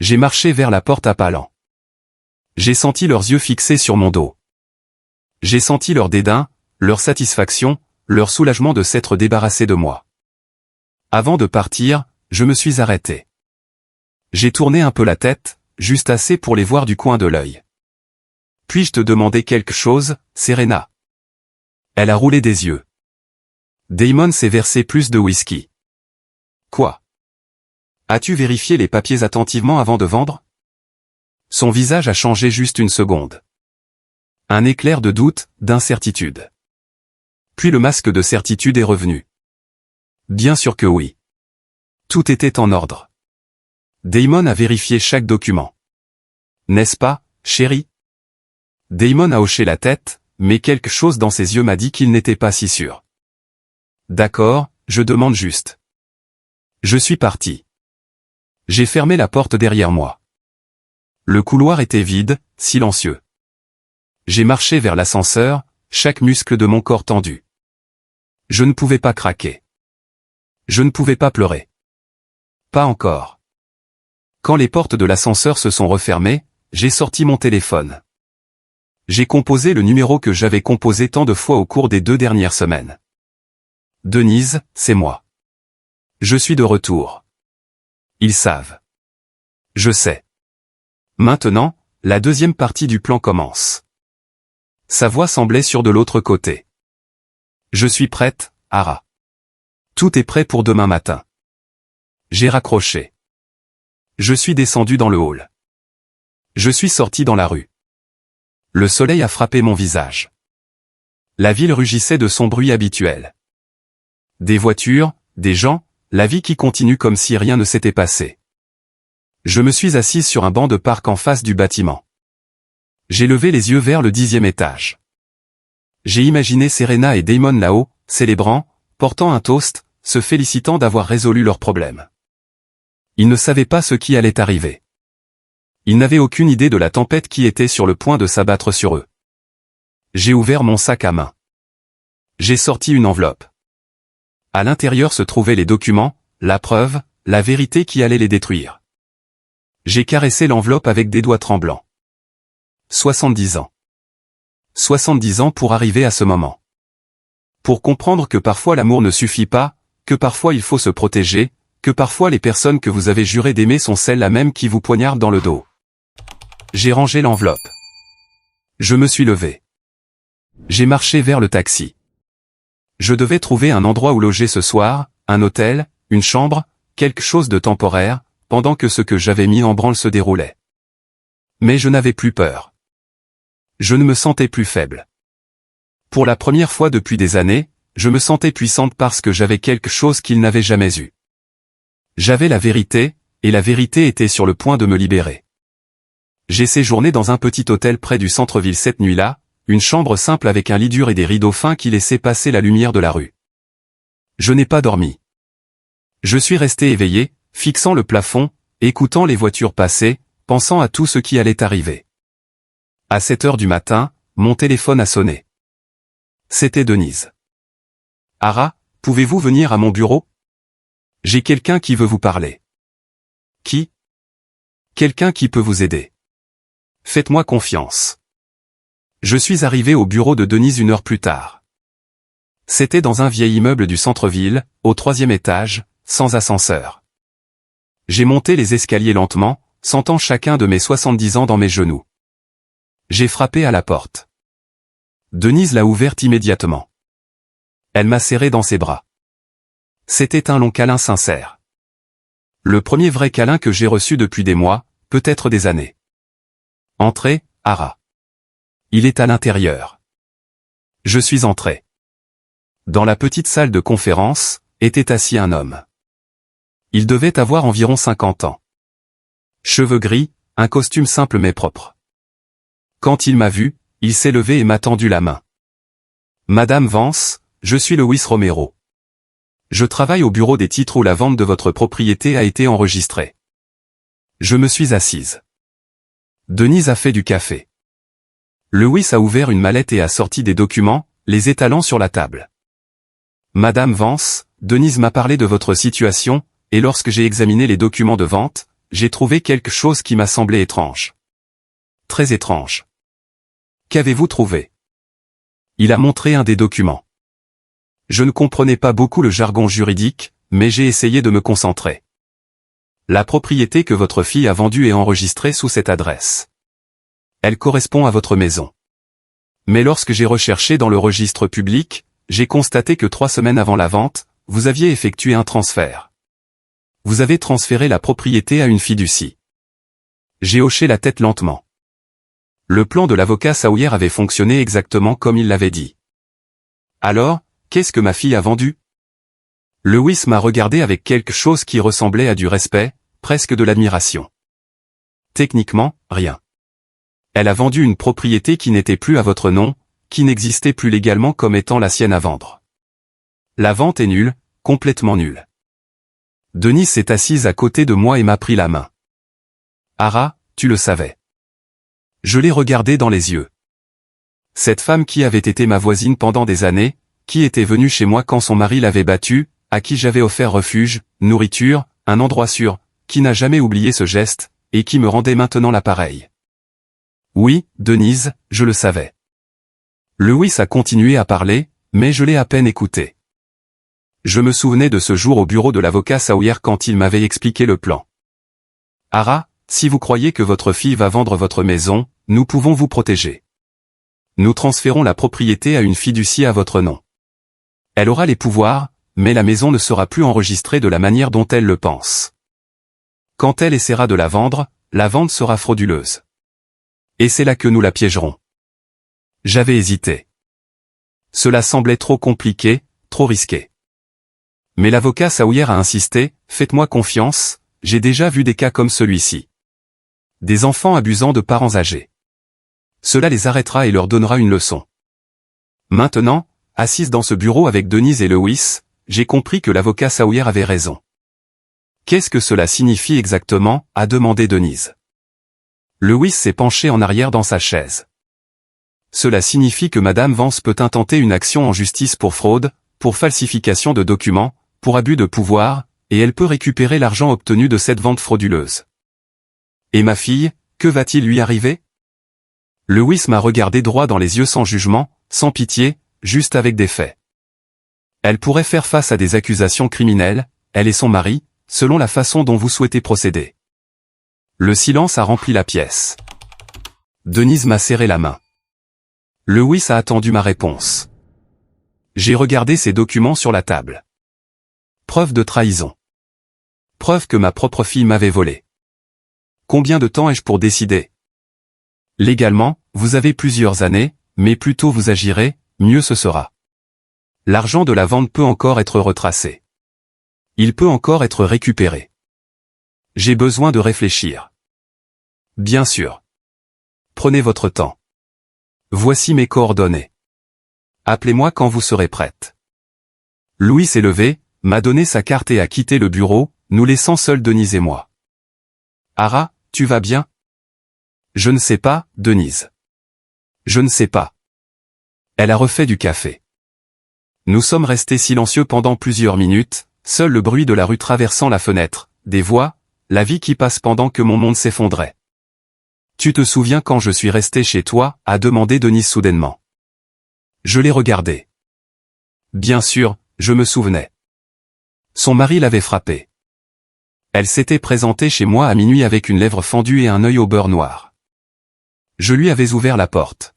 J'ai marché vers la porte à pas lents. J'ai senti leurs yeux fixés sur mon dos. J'ai senti leur dédain, leur satisfaction, leur soulagement de s'être débarrassés de moi. Avant de partir, je me suis arrêté. J'ai tourné un peu la tête, juste assez pour les voir du coin de l'œil. Puis-je te demander quelque chose, Serena? Elle a roulé des yeux. Damon s'est versé plus de whisky. Quoi? As-tu vérifié les papiers attentivement avant de vendre? Son visage a changé juste une seconde. Un éclair de doute, d'incertitude. Puis le masque de certitude est revenu. Bien sûr que oui. Tout était en ordre. Damon a vérifié chaque document. N'est-ce pas, chérie? Damon a hoché la tête, mais quelque chose dans ses yeux m'a dit qu'il n'était pas si sûr. D'accord, je demande juste. Je suis parti. J'ai fermé la porte derrière moi. Le couloir était vide, silencieux. J'ai marché vers l'ascenseur, chaque muscle de mon corps tendu. Je ne pouvais pas craquer. Je ne pouvais pas pleurer. Pas encore. Quand les portes de l'ascenseur se sont refermées, j'ai sorti mon téléphone. J'ai composé le numéro que j'avais composé tant de fois au cours des 2 dernières semaines. Denise, c'est moi. Je suis de retour. Ils savent. Je sais. Maintenant, la deuxième partie du plan commence. Sa voix semblait sur de l'autre côté. Je suis prête, Ara. Tout est prêt pour demain matin. J'ai raccroché. Je suis descendu dans le hall. Je suis sorti dans la rue. Le soleil a frappé mon visage. La ville rugissait de son bruit habituel. Des voitures, des gens, la vie qui continue comme si rien ne s'était passé. Je me suis assise sur un banc de parc en face du bâtiment. J'ai levé les yeux vers le 10e étage. J'ai imaginé Serena et Damon là-haut, célébrant, portant un toast, se félicitant d'avoir résolu leurs problèmes. Ils ne savaient pas ce qui allait arriver. Ils n'avaient aucune idée de la tempête qui était sur le point de s'abattre sur eux. J'ai ouvert mon sac à main. J'ai sorti une enveloppe. À l'intérieur se trouvaient les documents, la preuve, la vérité qui allait les détruire. J'ai caressé l'enveloppe avec des doigts tremblants. 70 ans. 70 ans pour arriver à ce moment. Pour comprendre que parfois l'amour ne suffit pas, que parfois il faut se protéger, que parfois les personnes que vous avez juré d'aimer sont celles-là même qui vous poignardent dans le dos. J'ai rangé l'enveloppe. Je me suis levé. J'ai marché vers le taxi. Je devais trouver un endroit où loger ce soir, un hôtel, une chambre, quelque chose de temporaire, pendant que ce que j'avais mis en branle se déroulait. Mais je n'avais plus peur. Je ne me sentais plus faible. Pour la première fois depuis des années, je me sentais puissante parce que j'avais quelque chose qu'il n'avait jamais eu. J'avais la vérité, et la vérité était sur le point de me libérer. J'ai séjourné dans un petit hôtel près du centre-ville cette nuit-là, une chambre simple avec un lit dur et des rideaux fins qui laissaient passer la lumière de la rue. Je n'ai pas dormi. Je suis resté éveillé, fixant le plafond, écoutant les voitures passer, pensant à tout ce qui allait arriver. À 7 heures du matin, mon téléphone a sonné. C'était Denise. « Ara, pouvez-vous venir à mon bureau ? J'ai quelqu'un qui veut vous parler. » « Qui ? » ?»« Quelqu'un qui peut vous aider. Faites-moi confiance. » Je suis arrivé au bureau de Denise 1 heure plus tard. C'était dans un vieil immeuble du centre-ville, au 3e étage, sans ascenseur. J'ai monté les escaliers lentement, sentant chacun de mes 70 ans dans mes genoux. J'ai frappé à la porte. Denise l'a ouverte immédiatement. Elle m'a serré dans ses bras. C'était un long câlin sincère. Le premier vrai câlin que j'ai reçu depuis des mois, peut-être des années. « Entrez, Ara. Il est à l'intérieur. » Je suis entré. Dans la petite salle de conférence, était assis un homme. Il devait avoir environ 50 ans. Cheveux gris, un costume simple mais propre. Quand il m'a vu, il s'est levé et m'a tendu la main. « Madame Vance, je suis Luis Romero. Je travaille au bureau des titres où la vente de votre propriété a été enregistrée. » Je me suis assise. Denise a fait du café. Luis a ouvert une mallette et a sorti des documents, les étalant sur la table. « Madame Vance, Denise m'a parlé de votre situation, et lorsque j'ai examiné les documents de vente, j'ai trouvé quelque chose qui m'a semblé étrange. Très étrange. Qu'avez-vous trouvé ? » Il a montré un des documents. Je ne comprenais pas beaucoup le jargon juridique, mais j'ai essayé de me concentrer. La propriété que votre fille a vendue est enregistrée sous cette adresse. Elle correspond à votre maison. Mais lorsque j'ai recherché dans le registre public, j'ai constaté que 3 semaines avant la vente, vous aviez effectué un transfert. Vous avez transféré la propriété à une fiducie. J'ai hoché la tête lentement. Le plan de l'avocat Sawyer avait fonctionné exactement comme il l'avait dit. Alors, qu'est-ce que ma fille a vendu ? Luis m'a regardé avec quelque chose qui ressemblait à du respect, presque de l'admiration. Techniquement, rien. Elle a vendu une propriété qui n'était plus à votre nom, qui n'existait plus légalement comme étant la sienne à vendre. La vente est nulle, complètement nulle. Denise s'est assise à côté de moi et m'a pris la main. Ara, tu le savais. Je l'ai regardée dans les yeux. Cette femme qui avait été ma voisine pendant des années, qui était venue chez moi quand son mari l'avait battue, à qui j'avais offert refuge, nourriture, un endroit sûr, qui n'a jamais oublié ce geste, et qui me rendait maintenant l'appareil. Oui, Denise, je le savais. Luis a continué à parler, mais je l'ai à peine écouté. Je me souvenais de ce jour au bureau de l'avocat Sawyer quand il m'avait expliqué le plan. Ara, si vous croyez que votre fille va vendre votre maison, nous pouvons vous protéger. Nous transférons la propriété à une fiducie à votre nom. Elle aura les pouvoirs, mais la maison ne sera plus enregistrée de la manière dont elle le pense. Quand elle essaiera de la vendre, la vente sera frauduleuse. Et c'est là que nous la piégerons. J'avais hésité. Cela semblait trop compliqué, trop risqué. Mais l'avocat Sawyer a insisté, faites-moi confiance, j'ai déjà vu des cas comme celui-ci. Des enfants abusant de parents âgés. Cela les arrêtera et leur donnera une leçon. Maintenant, assise dans ce bureau avec Denise et Luis, j'ai compris que l'avocat Sawyer avait raison. Qu'est-ce que cela signifie exactement, a demandé Denise. Luis s'est penché en arrière dans sa chaise. Cela signifie que Madame Vance peut intenter une action en justice pour fraude, pour falsification de documents, pour abus de pouvoir, et elle peut récupérer l'argent obtenu de cette vente frauduleuse. Et ma fille, que va-t-il lui arriver ? Luis m'a regardé droit dans les yeux sans jugement, sans pitié, juste avec des faits. Elle pourrait faire face à des accusations criminelles, elle et son mari, selon la façon dont vous souhaitez procéder. Le silence a rempli la pièce. Denise m'a serré la main. Lewis a attendu ma réponse. J'ai regardé ces documents sur la table. Preuve de trahison. Preuve que ma propre fille m'avait volé. Combien de temps ai-je pour décider? Légalement, vous avez plusieurs années, mais plus tôt vous agirez, mieux ce sera. L'argent de la vente peut encore être retracé. Il peut encore être récupéré. J'ai besoin de réfléchir. Bien sûr. Prenez votre temps. Voici mes coordonnées. Appelez-moi quand vous serez prête. Louis s'est levé, m'a donné sa carte et a quitté le bureau, nous laissant seuls Denise et moi. Ara, tu vas bien? Je ne sais pas, Denise. Je ne sais pas. Elle a refait du café. Nous sommes restés silencieux pendant plusieurs minutes, seul le bruit de la rue traversant la fenêtre, des voix, la vie qui passe pendant que mon monde s'effondrait. Tu te souviens quand je suis resté chez toi, a demandé Denise soudainement. Je l'ai regardé. Bien sûr, je me souvenais. Son mari l'avait frappée. Elle s'était présentée chez moi à minuit avec une lèvre fendue et un œil au beurre noir. Je lui avais ouvert la porte.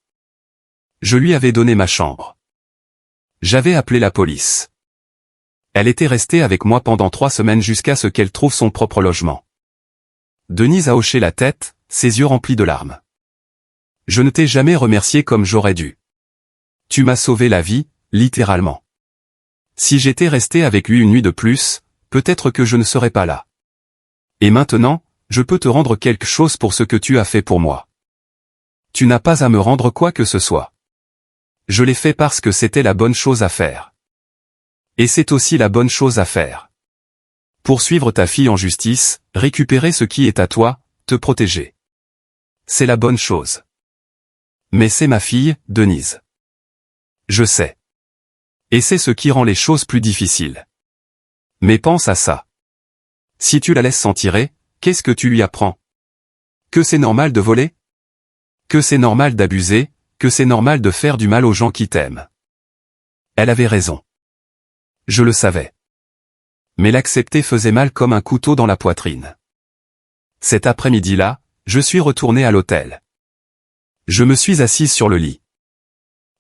Je lui avais donné ma chambre. J'avais appelé la police. Elle était restée avec moi pendant 3 semaines jusqu'à ce qu'elle trouve son propre logement. Denise a hoché la tête, ses yeux remplis de larmes. Je ne t'ai jamais remercié comme j'aurais dû. Tu m'as sauvé la vie, littéralement. Si j'étais resté avec lui une nuit de plus, peut-être que je ne serais pas là. Et maintenant, je peux te rendre quelque chose pour ce que tu as fait pour moi. Tu n'as pas à me rendre quoi que ce soit. Je l'ai fait parce que c'était la bonne chose à faire. Et c'est aussi la bonne chose à faire. Poursuivre ta fille en justice, récupérer ce qui est à toi, te protéger. C'est la bonne chose. Mais c'est ma fille, Denise. Je sais. Et c'est ce qui rend les choses plus difficiles. Mais pense à ça. Si tu la laisses s'en tirer, qu'est-ce que tu lui apprends? Que c'est normal de voler? Que c'est normal d'abuser, que c'est normal de faire du mal aux gens qui t'aiment. Elle avait raison. Je le savais. Mais l'accepter faisait mal comme un couteau dans la poitrine. Cet après-midi-là, je suis retourné à l'hôtel. Je me suis assise sur le lit.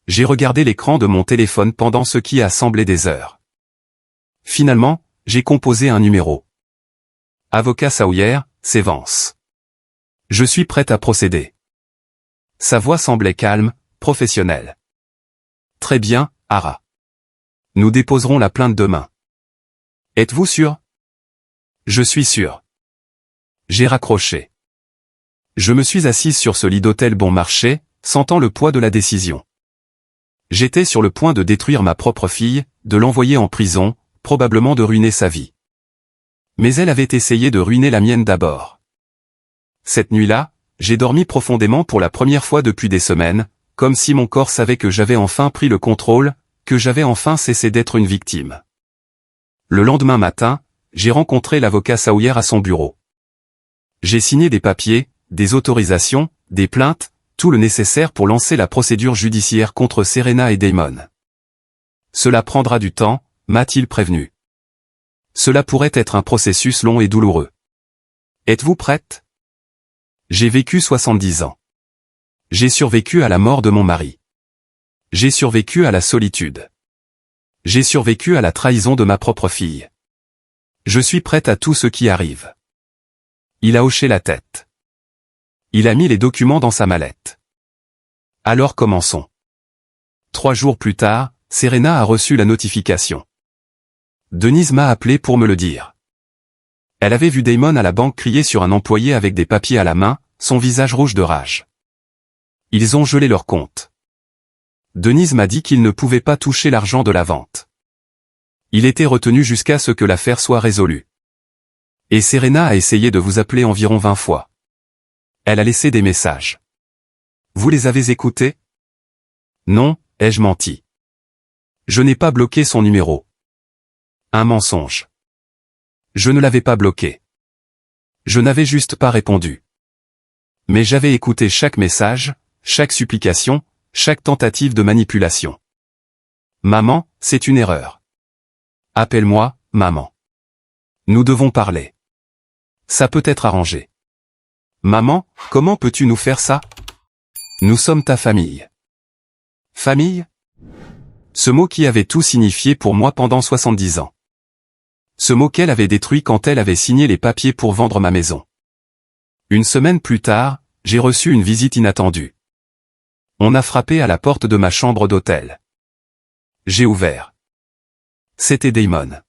J'ai regardé l'écran de mon téléphone pendant ce qui a semblé des heures. Finalement, j'ai composé un numéro. Avocat Sawyer, c'est Vance. Je suis prête à procéder. Sa voix semblait calme, professionnelle. Très bien, Ara. Nous déposerons la plainte demain. Êtes-vous sûr? Je suis sûr. J'ai raccroché. Je me suis assise sur ce lit d'hôtel bon marché, sentant le poids de la décision. J'étais sur le point de détruire ma propre fille, de l'envoyer en prison, probablement de ruiner sa vie. Mais elle avait essayé de ruiner la mienne d'abord. Cette nuit-là, j'ai dormi profondément pour la première fois depuis des semaines, comme si mon corps savait que j'avais enfin pris le contrôle, que j'avais enfin cessé d'être une victime. Le lendemain matin, j'ai rencontré l'avocat Sawyer à son bureau. J'ai signé des papiers, des autorisations, des plaintes, tout le nécessaire pour lancer la procédure judiciaire contre Serena et Damon. Cela prendra du temps, m'a-t-il prévenu. Cela pourrait être un processus long et douloureux. Êtes-vous prête? J'ai vécu 70 ans. J'ai survécu à la mort de mon mari. J'ai survécu à la solitude. J'ai survécu à la trahison de ma propre fille. Je suis prête à tout ce qui arrive. Il a hoché la tête. Il a mis les documents dans sa mallette. Alors commençons. 3 jours plus tard, Serena a reçu la notification. Denise m'a appelé pour me le dire. Elle avait vu Damon à la banque crier sur un employé avec des papiers à la main, son visage rouge de rage. Ils ont gelé leur compte. Denise m'a dit qu'il ne pouvait pas toucher l'argent de la vente. Il était retenu jusqu'à ce que l'affaire soit résolue. Et Serena a essayé de vous appeler environ 20 fois. Elle a laissé des messages. Vous les avez écoutés? Non, ai-je menti. Je n'ai pas bloqué son numéro. Un mensonge. Je ne l'avais pas bloqué. Je n'avais juste pas répondu. Mais j'avais écouté chaque message, chaque supplication, chaque tentative de manipulation. Maman, c'est une erreur. Appelle-moi, maman. Nous devons parler. Ça peut être arrangé. Maman, comment peux-tu nous faire ça? Nous sommes ta famille. Famille? Ce mot qui avait tout signifié pour moi pendant 70 ans. Ce mot qu'elle avait détruit quand elle avait signé les papiers pour vendre ma maison. Une semaine plus tard, j'ai reçu une visite inattendue. On a frappé à la porte de ma chambre d'hôtel. J'ai ouvert. C'était Damon.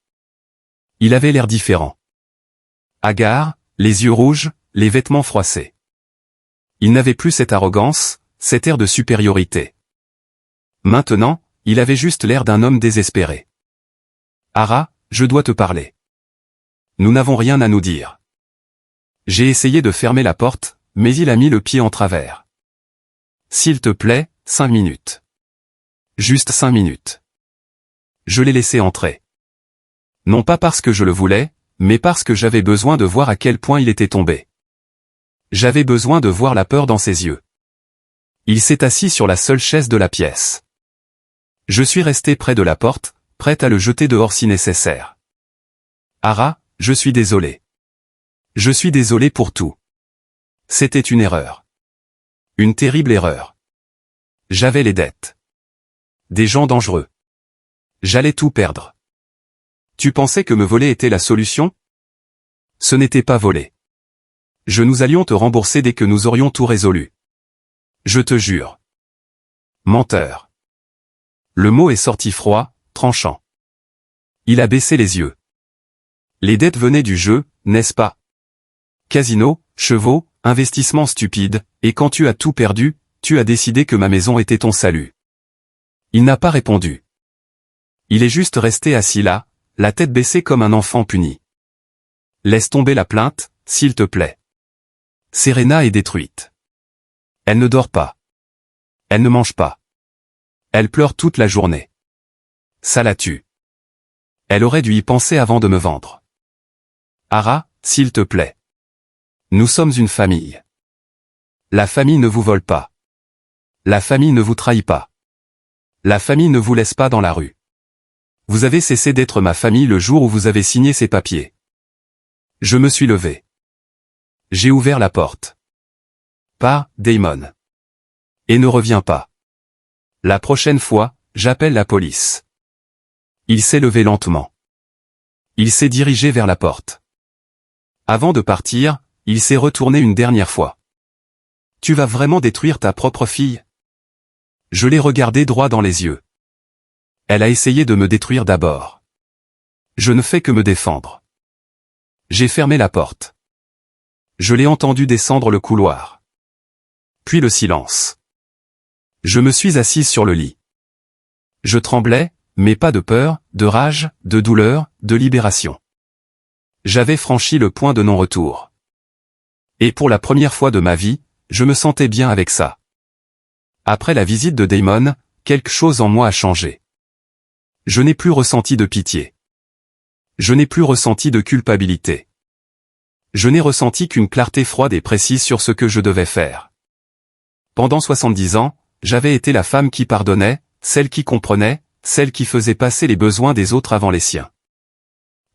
Il avait l'air différent. Hagard, les yeux rouges, les vêtements froissés. Il n'avait plus cette arrogance, cet air de supériorité. Maintenant, il avait juste l'air d'un homme désespéré. Ara, je dois te parler. Nous n'avons rien à nous dire. J'ai essayé de fermer la porte, mais il a mis le pied en travers. S'il te plaît, 5 minutes. Juste 5 minutes. Je l'ai laissé entrer. Non pas parce que je le voulais, mais parce que j'avais besoin de voir à quel point il était tombé. J'avais besoin de voir la peur dans ses yeux. Il s'est assis sur la seule chaise de la pièce. Je suis resté près de la porte, prête à le jeter dehors si nécessaire. Ara, je suis désolé. Je suis désolé pour tout. C'était une erreur. Une terrible erreur. J'avais les dettes. Des gens dangereux. J'allais tout perdre. Tu pensais que me voler était la solution? Ce n'était pas voler. Nous allions te rembourser dès que nous aurions tout résolu. Je te jure. Menteur. Le mot est sorti froid, tranchant. Il a baissé les yeux. Les dettes venaient du jeu, n'est-ce pas? Casino, chevaux, investissement stupide, et quand tu as tout perdu, tu as décidé que ma maison était ton salut. Il n'a pas répondu. Il est juste resté assis là, la tête baissée comme un enfant puni. Laisse tomber la plainte, s'il te plaît. Serena est détruite. Elle ne dort pas. Elle ne mange pas. Elle pleure toute la journée. Ça la tue. Elle aurait dû y penser avant de me vendre. Ara, s'il te plaît. Nous sommes une famille. La famille ne vous vole pas. La famille ne vous trahit pas. La famille ne vous laisse pas dans la rue. Vous avez cessé d'être ma famille le jour où vous avez signé ces papiers. Je me suis levé. J'ai ouvert la porte. Pas, Damon. Et ne reviens pas. La prochaine fois, j'appelle la police. Il s'est levé lentement. Il s'est dirigé vers la porte. Avant de partir, il s'est retourné une dernière fois. Tu vas vraiment détruire ta propre fille? Je l'ai regardé droit dans les yeux. Elle a essayé de me détruire d'abord. Je ne fais que me défendre. J'ai fermé la porte. Je l'ai entendu descendre le couloir. Puis le silence. Je me suis assise sur le lit. Je tremblais, mais pas de peur, de rage, de douleur, de libération. J'avais franchi le point de non-retour. Et pour la première fois de ma vie, je me sentais bien avec ça. Après la visite de Damon, quelque chose en moi a changé. Je n'ai plus ressenti de pitié. Je n'ai plus ressenti de culpabilité. Je n'ai ressenti qu'une clarté froide et précise sur ce que je devais faire. Pendant 70 ans, j'avais été la femme qui pardonnait, celle qui comprenait, celle qui faisait passer les besoins des autres avant les siens.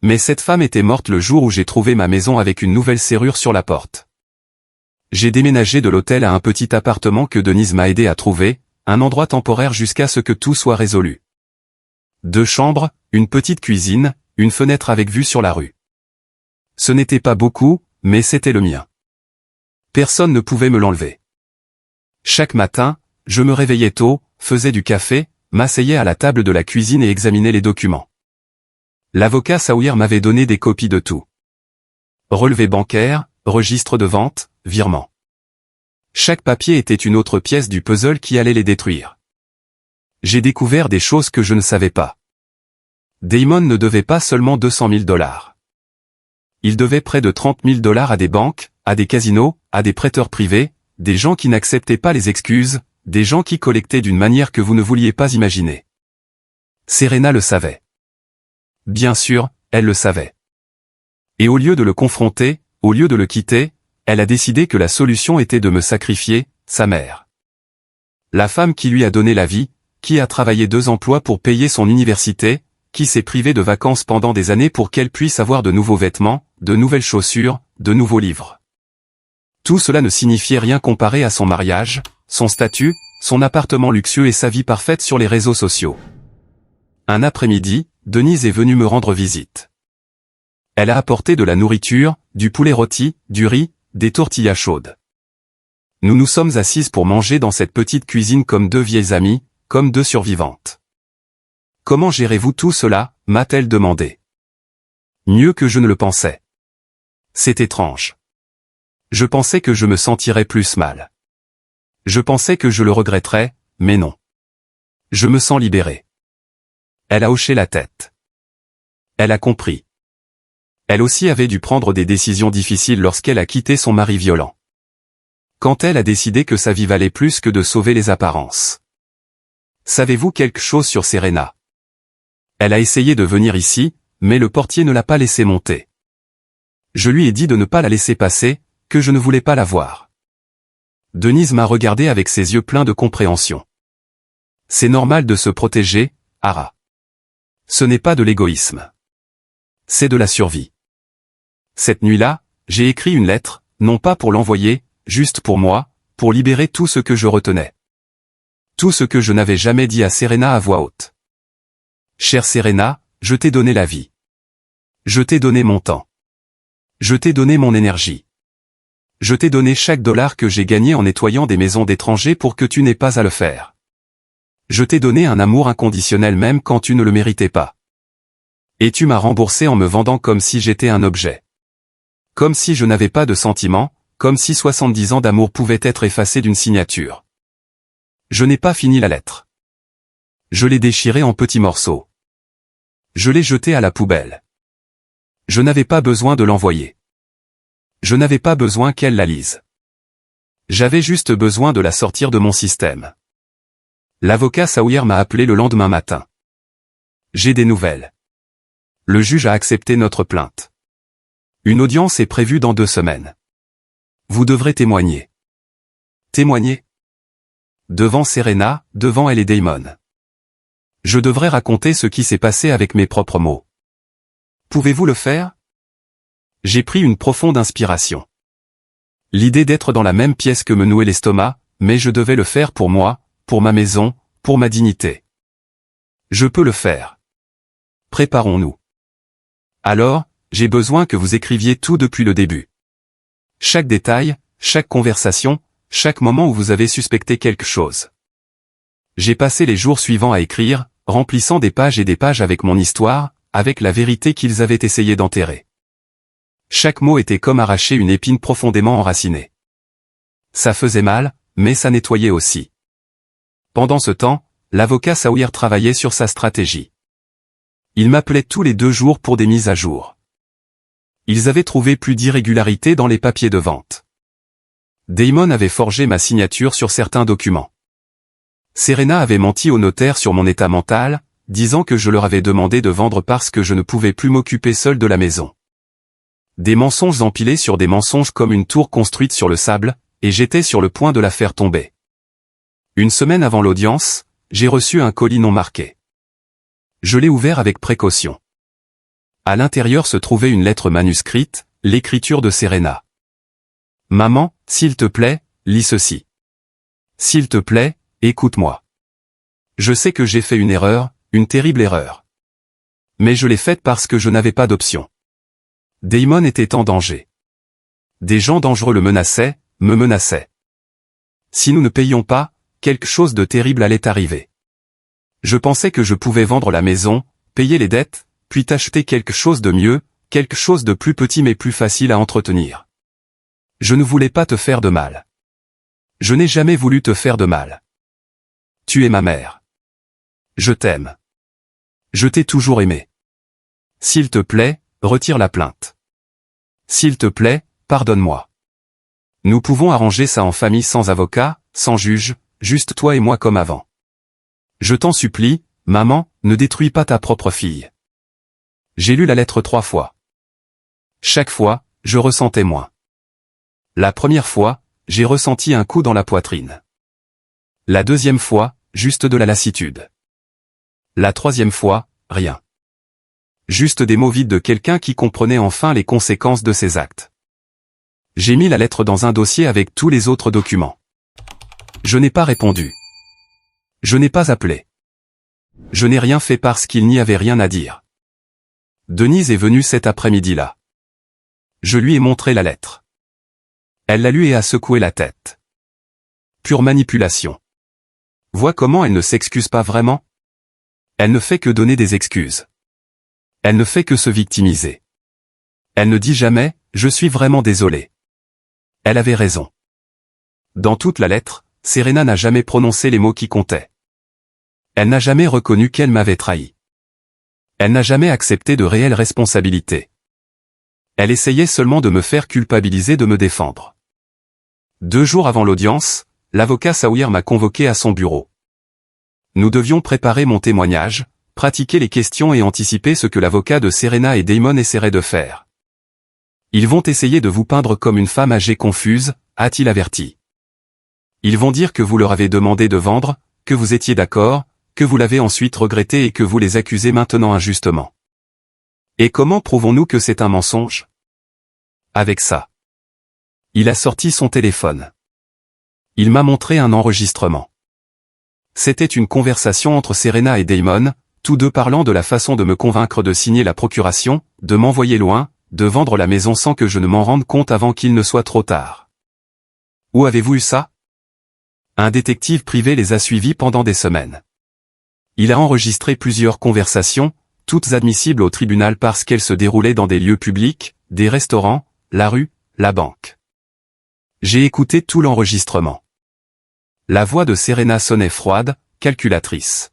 Mais cette femme était morte le jour où j'ai trouvé ma maison avec une nouvelle serrure sur la porte. J'ai déménagé de l'hôtel à un petit appartement que Denise m'a aidé à trouver, un endroit temporaire jusqu'à ce que tout soit résolu. 2 chambres, une petite cuisine, une fenêtre avec vue sur la rue. Ce n'était pas beaucoup, mais c'était le mien. Personne ne pouvait me l'enlever. Chaque matin, je me réveillais tôt, faisais du café, m'asseyais à la table de la cuisine et examinais les documents. L'avocat Sawyer m'avait donné des copies de tout. Relevé bancaire, registre de vente, virement. Chaque papier était une autre pièce du puzzle qui allait les détruire. J'ai découvert des choses que je ne savais pas. Damon ne devait pas seulement 200 000 $. Il devait près de 30 000 $ à des banques, à des casinos, à des prêteurs privés, des gens qui n'acceptaient pas les excuses, des gens qui collectaient d'une manière que vous ne vouliez pas imaginer. Serena le savait. Bien sûr, elle le savait. Et au lieu de le confronter, au lieu de le quitter, elle a décidé que la solution était de me sacrifier, sa mère. La femme qui lui a donné la vie, qui a travaillé 2 emplois pour payer son université, qui s'est privé de vacances pendant des années pour qu'elle puisse avoir de nouveaux vêtements, de nouvelles chaussures, de nouveaux livres. Tout cela ne signifiait rien comparé à son mariage, son statut, son appartement luxueux et sa vie parfaite sur les réseaux sociaux. Un après-midi, Denise est venue me rendre visite. Elle a apporté de la nourriture, du poulet rôti, du riz, des tortillas chaudes. Nous nous sommes assises pour manger dans cette petite cuisine comme deux vieilles amies, comme deux survivantes. « Comment gérez-vous tout cela » m'a-t-elle demandé. Mieux que je ne le pensais. C'est étrange. Je pensais que je me sentirais plus mal. Je pensais que je le regretterais, mais non. Je me sens libérée. Elle a hoché la tête. Elle a compris. Elle aussi avait dû prendre des décisions difficiles lorsqu'elle a quitté son mari violent. Quand elle a décidé que sa vie valait plus que de sauver les apparences. Savez-vous quelque chose sur Serena? Elle a essayé de venir ici, mais le portier ne l'a pas laissée monter. Je lui ai dit de ne pas la laisser passer, que je ne voulais pas la voir. Denise m'a regardé avec ses yeux pleins de compréhension. C'est normal de se protéger, Ara. Ce n'est pas de l'égoïsme. C'est de la survie. Cette nuit-là, j'ai écrit une lettre, non pas pour l'envoyer, juste pour moi, pour libérer tout ce que je retenais. Tout ce que je n'avais jamais dit à Serena à voix haute. Chère Serena, je t'ai donné la vie. Je t'ai donné mon temps. Je t'ai donné mon énergie. Je t'ai donné chaque dollar que j'ai gagné en nettoyant des maisons d'étrangers pour que tu n'aies pas à le faire. Je t'ai donné un amour inconditionnel même quand tu ne le méritais pas. Et tu m'as remboursé en me vendant comme si j'étais un objet. Comme si je n'avais pas de sentiments, comme si 70 ans d'amour pouvaient être effacés d'une signature. Je n'ai pas fini la lettre. Je l'ai déchirée en petits morceaux. Je l'ai jetée à la poubelle. Je n'avais pas besoin de l'envoyer. Je n'avais pas besoin qu'elle la lise. J'avais juste besoin de la sortir de mon système. L'avocat Sawyer m'a appelé le lendemain matin. J'ai des nouvelles. Le juge a accepté notre plainte. Une audience est prévue dans 2 semaines. Vous devrez témoigner. Témoigner? Devant Serena, devant elle et Damon. Je devrais raconter ce qui s'est passé avec mes propres mots. Pouvez-vous le faire? J'ai pris une profonde inspiration. L'idée d'être dans la même pièce que me nouait l'estomac, mais je devais le faire pour moi, pour ma maison, pour ma dignité. Je peux le faire. Préparons-nous. Alors, j'ai besoin que vous écriviez tout depuis le début. Chaque détail, chaque conversation, chaque moment où vous avez suspecté quelque chose. J'ai passé les jours suivants à écrire, remplissant des pages et des pages avec mon histoire, avec la vérité qu'ils avaient essayé d'enterrer. Chaque mot était comme arracher une épine profondément enracinée. Ça faisait mal, mais ça nettoyait aussi. Pendant ce temps, l'avocat Sawyer travaillait sur sa stratégie. Il m'appelait tous les 2 jours pour des mises à jour. Ils avaient trouvé plus d'irrégularités dans les papiers de vente. Damon avait forgé ma signature sur certains documents. Serena avait menti au notaire sur mon état mental, disant que je leur avais demandé de vendre parce que je ne pouvais plus m'occuper seul de la maison. Des mensonges empilés sur des mensonges comme une tour construite sur le sable, et j'étais sur le point de la faire tomber. Une semaine avant l'audience, j'ai reçu un colis non marqué. Je l'ai ouvert avec précaution. À l'intérieur se trouvait une lettre manuscrite, l'écriture de Serena. Maman, s'il te plaît, lis ceci. S'il te plaît, écoute-moi. Je sais que j'ai fait une erreur, une terrible erreur. Mais je l'ai faite parce que je n'avais pas d'option. Damon était en danger. Des gens dangereux le menaçaient, me menaçaient. Si nous ne payions pas, quelque chose de terrible allait arriver. Je pensais que je pouvais vendre la maison, payer les dettes, puis t'acheter quelque chose de mieux, quelque chose de plus petit mais plus facile à entretenir. Je ne voulais pas te faire de mal. Je n'ai jamais voulu te faire de mal. Tu es ma mère. Je t'aime. Je t'ai toujours aimé. S'il te plaît, retire la plainte. S'il te plaît, pardonne-moi. Nous pouvons arranger ça en famille sans avocat, sans juge, juste toi et moi comme avant. Je t'en supplie, maman, ne détruis pas ta propre fille. J'ai lu la lettre 3 fois. Chaque fois, je ressentais moins. La première fois, j'ai ressenti un coup dans la poitrine. La deuxième fois, juste de la lassitude. La troisième fois, rien. Juste des mots vides de quelqu'un qui comprenait enfin les conséquences de ses actes. J'ai mis la lettre dans un dossier avec tous les autres documents. Je n'ai pas répondu. Je n'ai pas appelé. Je n'ai rien fait parce qu'il n'y avait rien à dire. Denise est venue cet après-midi-là. Je lui ai montré la lettre. Elle l'a lue et a secoué la tête. Pure manipulation. Vois comment elle ne s'excuse pas vraiment? Elle ne fait que donner des excuses. Elle ne fait que se victimiser. Elle ne dit jamais « je suis vraiment désolé ». Elle avait raison. Dans toute la lettre, Serena n'a jamais prononcé les mots qui comptaient. Elle n'a jamais reconnu qu'elle m'avait trahi. Elle n'a jamais accepté de réelles responsabilités. Elle essayait seulement de me faire culpabiliser de me défendre. 2 jours avant l'audience, l'avocat Sawyer m'a convoqué à son bureau. Nous devions préparer mon témoignage, pratiquer les questions et anticiper ce que l'avocat de Serena et Damon essaierait de faire. Ils vont essayer de vous peindre comme une femme âgée confuse, a-t-il averti. Ils vont dire que vous leur avez demandé de vendre, que vous étiez d'accord, que vous l'avez ensuite regretté et que vous les accusez maintenant injustement. Et comment prouvons-nous que c'est un mensonge? Avec ça. Il a sorti son téléphone. Il m'a montré un enregistrement. C'était une conversation entre Serena et Damon, tous deux parlant de la façon de me convaincre de signer la procuration, de m'envoyer loin, de vendre la maison sans que je ne m'en rende compte avant qu'il ne soit trop tard. Où avez-vous eu ça? Un détective privé les a suivis pendant des semaines. Il a enregistré plusieurs conversations, toutes admissibles au tribunal parce qu'elles se déroulaient dans des lieux publics, des restaurants, la rue, la banque. J'ai écouté tout l'enregistrement. La voix de Serena sonnait froide, calculatrice.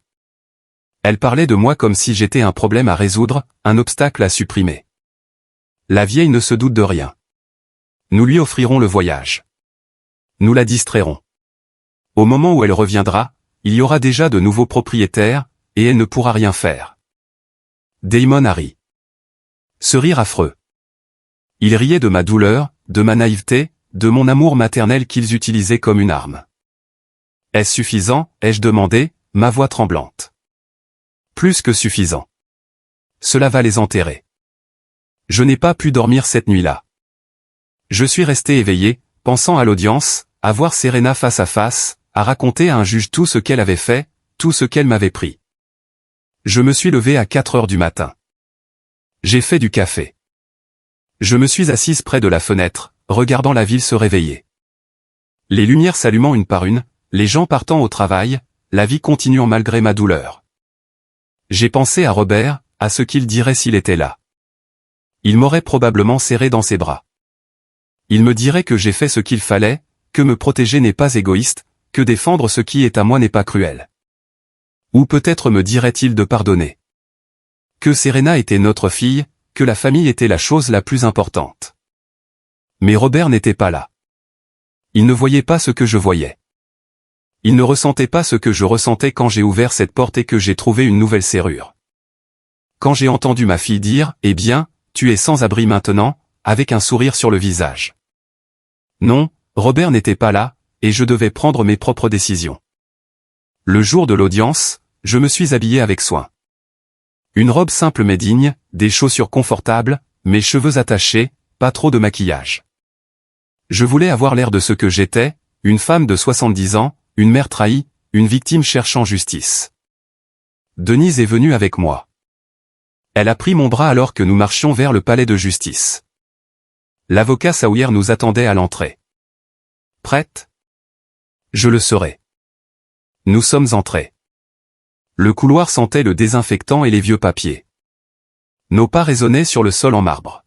Elle parlait de moi comme si j'étais un problème à résoudre, un obstacle à supprimer. La vieille ne se doute de rien. Nous lui offrirons le voyage. Nous la distrairons. Au moment où elle reviendra, il y aura déjà de nouveaux propriétaires, et elle ne pourra rien faire. Damon a ri. Ce rire affreux. Il riait de ma douleur, de ma naïveté, de mon amour maternel qu'ils utilisaient comme une arme. Est-ce suffisant, ai-je demandé, ma voix tremblante. Plus que suffisant. Cela va les enterrer. Je n'ai pas pu dormir cette nuit-là. Je suis resté éveillé, pensant à l'audience, à voir Serena face à face, à raconter à un juge tout ce qu'elle avait fait, tout ce qu'elle m'avait pris. Je me suis levé à 4 heures du matin. J'ai fait du café. Je me suis assise près de la fenêtre, regardant la ville se réveiller. Les lumières s'allumant une par une, les gens partant au travail, la vie continuant malgré ma douleur. J'ai pensé à Robert, à ce qu'il dirait s'il était là. Il m'aurait probablement serré dans ses bras. Il me dirait que j'ai fait ce qu'il fallait, que me protéger n'est pas égoïste, que défendre ce qui est à moi n'est pas cruel. Ou peut-être me dirait-il de pardonner. Que Serena était notre fille, que la famille était la chose la plus importante. Mais Robert n'était pas là. Il ne voyait pas ce que je voyais. Il ne ressentait pas ce que je ressentais quand j'ai ouvert cette porte et que j'ai trouvé une nouvelle serrure. Quand j'ai entendu ma fille dire « Eh bien, tu es sans abri maintenant », avec un sourire sur le visage. Non, Robert n'était pas là, et je devais prendre mes propres décisions. Le jour de l'audience, je me suis habillé avec soin. Une robe simple mais digne, des chaussures confortables, mes cheveux attachés, pas trop de maquillage. Je voulais avoir l'air de ce que j'étais, une femme de 70 ans, une mère trahie, une victime cherchant justice. Denise est venue avec moi. Elle a pris mon bras alors que nous marchions vers le palais de justice. L'avocat Sawyer nous attendait à l'entrée. Prête? Je le serai. Nous sommes entrés. Le couloir sentait le désinfectant et les vieux papiers. Nos pas résonnaient sur le sol en marbre.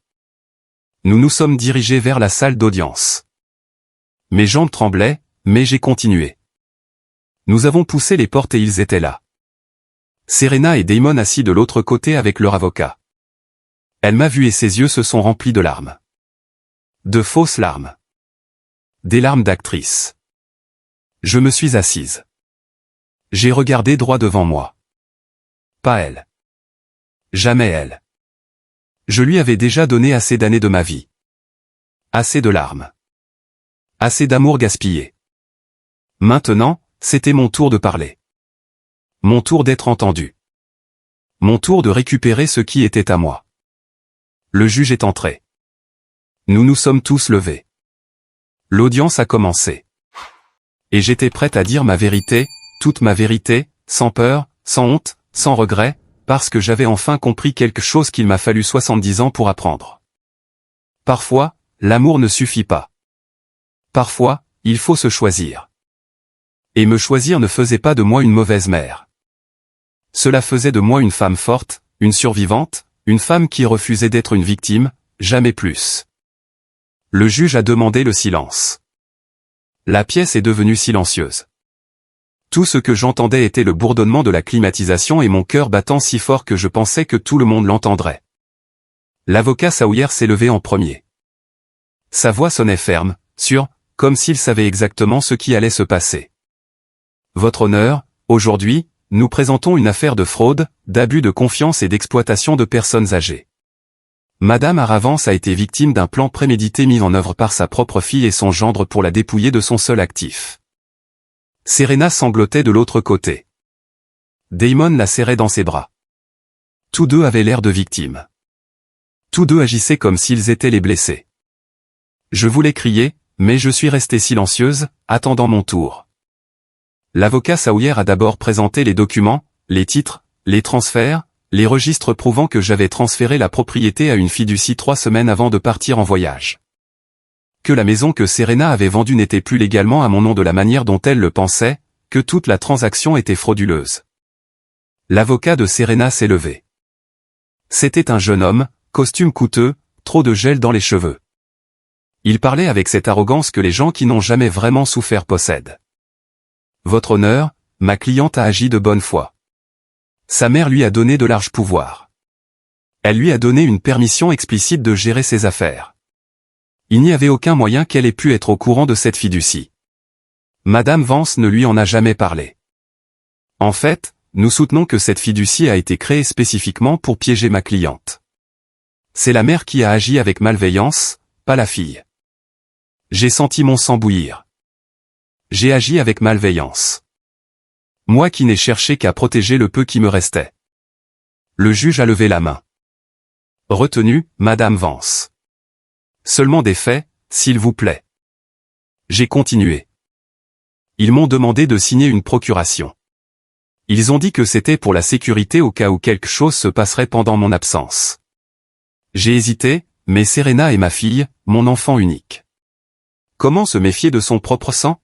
Nous nous sommes dirigés vers la salle d'audience. Mes jambes tremblaient, mais j'ai continué. Nous avons poussé les portes et ils étaient là. Serena et Damon assis de l'autre côté avec leur avocat. Elle m'a vu et ses yeux se sont remplis de larmes. De fausses larmes. Des larmes d'actrice. Je me suis assise. J'ai regardé droit devant moi. Pas elle. Jamais elle. Je lui avais déjà donné assez d'années de ma vie. Assez de larmes. Assez d'amour gaspillé. Maintenant, c'était mon tour de parler. Mon tour d'être entendu. Mon tour de récupérer ce qui était à moi. Le juge est entré. Nous nous sommes tous levés. L'audience a commencé. Et j'étais prête à dire ma vérité, toute ma vérité, sans peur, sans honte, sans regret, parce que j'avais enfin compris quelque chose qu'il m'a fallu 70 ans pour apprendre. Parfois, l'amour ne suffit pas. Parfois, il faut se choisir. Et me choisir ne faisait pas de moi une mauvaise mère. Cela faisait de moi une femme forte, une survivante, une femme qui refusait d'être une victime, jamais plus. Le juge a demandé le silence. La pièce est devenue silencieuse. Tout ce que j'entendais était le bourdonnement de la climatisation et mon cœur battant si fort que je pensais que tout le monde l'entendrait. L'avocat Sawyer s'est levé en premier. Sa voix sonnait ferme, sûre, comme s'il savait exactement ce qui allait se passer. Votre honneur, aujourd'hui, nous présentons une affaire de fraude, d'abus de confiance et d'exploitation de personnes âgées. Madame Aravance a été victime d'un plan prémédité mis en œuvre par sa propre fille et son gendre pour la dépouiller de son seul actif. Serena sanglotait de l'autre côté. Damon la serrait dans ses bras. Tous deux avaient l'air de victimes. Tous deux agissaient comme s'ils étaient les blessés. Je voulais crier, mais je suis restée silencieuse, attendant mon tour. L'avocat Sawyer a d'abord présenté les documents, les titres, les transferts, les registres prouvant que j'avais transféré la propriété à une fiducie 3 semaines avant de partir en voyage. Que la maison que Serena avait vendue n'était plus légalement à mon nom de la manière dont elle le pensait, que toute la transaction était frauduleuse. L'avocat de Serena s'est levé. C'était un jeune homme, costume coûteux, trop de gel dans les cheveux. Il parlait avec cette arrogance que les gens qui n'ont jamais vraiment souffert possèdent. Votre honneur, ma cliente a agi de bonne foi. Sa mère lui a donné de larges pouvoirs. Elle lui a donné une permission explicite de gérer ses affaires. Il n'y avait aucun moyen qu'elle ait pu être au courant de cette fiducie. Madame Vance ne lui en a jamais parlé. En fait, nous soutenons que cette fiducie a été créée spécifiquement pour piéger ma cliente. C'est la mère qui a agi avec malveillance, pas la fille. J'ai senti mon sang bouillir. J'ai agi avec malveillance. Moi qui n'ai cherché qu'à protéger le peu qui me restait. Le juge a levé la main. Retenu, Madame Vance. Seulement des faits, s'il vous plaît. J'ai continué. Ils m'ont demandé de signer une procuration. Ils ont dit que c'était pour la sécurité au cas où quelque chose se passerait pendant mon absence. J'ai hésité, mais Serena est ma fille, mon enfant unique. Comment se méfier de son propre sang?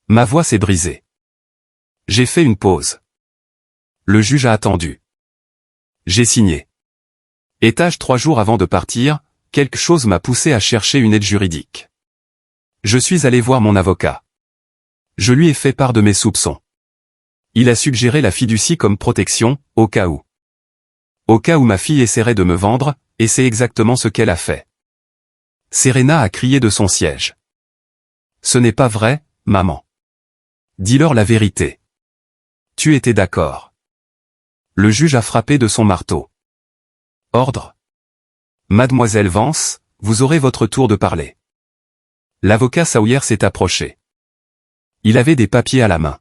Ma voix s'est brisée. J'ai fait une pause. Le juge a attendu. J'ai signé. Étage 3 jours avant de partir, quelque chose m'a poussé à chercher une aide juridique. Je suis allé voir mon avocat. Je lui ai fait part de mes soupçons. Il a suggéré la fiducie comme protection, au cas où. Au cas où ma fille essaierait de me vendre, et c'est exactement ce qu'elle a fait. Serena a crié de son siège. Ce n'est pas vrai, maman. Dis-leur la vérité. Tu étais d'accord. Le juge a frappé de son marteau. Ordre. Mademoiselle Vance, vous aurez votre tour de parler. L'avocat Sawyer s'est approché. Il avait des papiers à la main.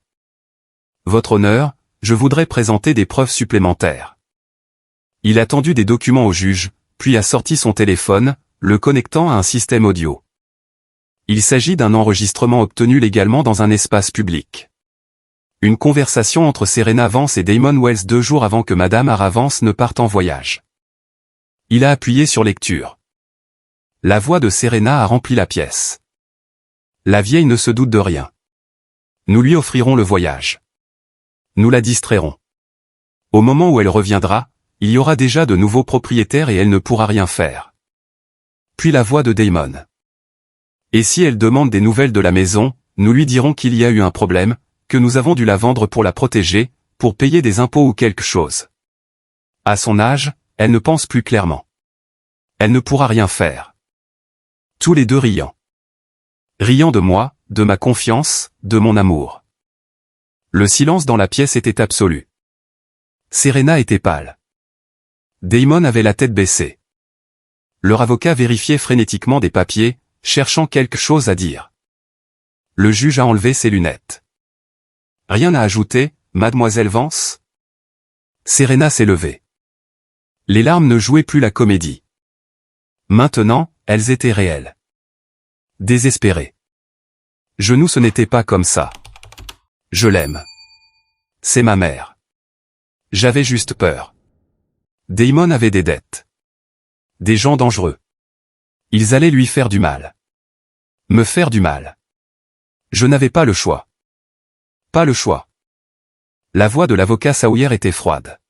Votre honneur, je voudrais présenter des preuves supplémentaires. Il a tendu des documents au juge, puis a sorti son téléphone, le connectant à un système audio. Il s'agit d'un enregistrement obtenu légalement dans un espace public. Une conversation entre Serena Vance et Damon Wells 2 jours avant que Madame Aravance ne parte en voyage. Il a appuyé sur lecture. La voix de Serena a rempli la pièce. La vieille ne se doute de rien. Nous lui offrirons le voyage. Nous la distrairons. Au moment où elle reviendra, il y aura déjà de nouveaux propriétaires et elle ne pourra rien faire. Puis la voix de Damon. Et si elle demande des nouvelles de la maison, nous lui dirons qu'il y a eu un problème, que nous avons dû la vendre pour la protéger, pour payer des impôts ou quelque chose. À son âge, elle ne pense plus clairement. Elle ne pourra rien faire. Tous les deux riant. Riant de moi, de ma confiance, de mon amour. Le silence dans la pièce était absolu. Serena était pâle. Damon avait la tête baissée. Leur avocat vérifiait frénétiquement des papiers, cherchant quelque chose à dire. Le juge a enlevé ses lunettes. Rien à ajouter, mademoiselle Vance? Serena s'est levée. Les larmes ne jouaient plus la comédie. Maintenant, elles étaient réelles. Désespérées. Nous, ce n'était pas comme ça. Je l'aime. C'est ma mère. J'avais juste peur. Damon avait des dettes. Des gens dangereux. Ils allaient lui faire du mal. Me faire du mal. Je n'avais pas le choix. Pas le choix. La voix de l'avocat Sawyer était froide.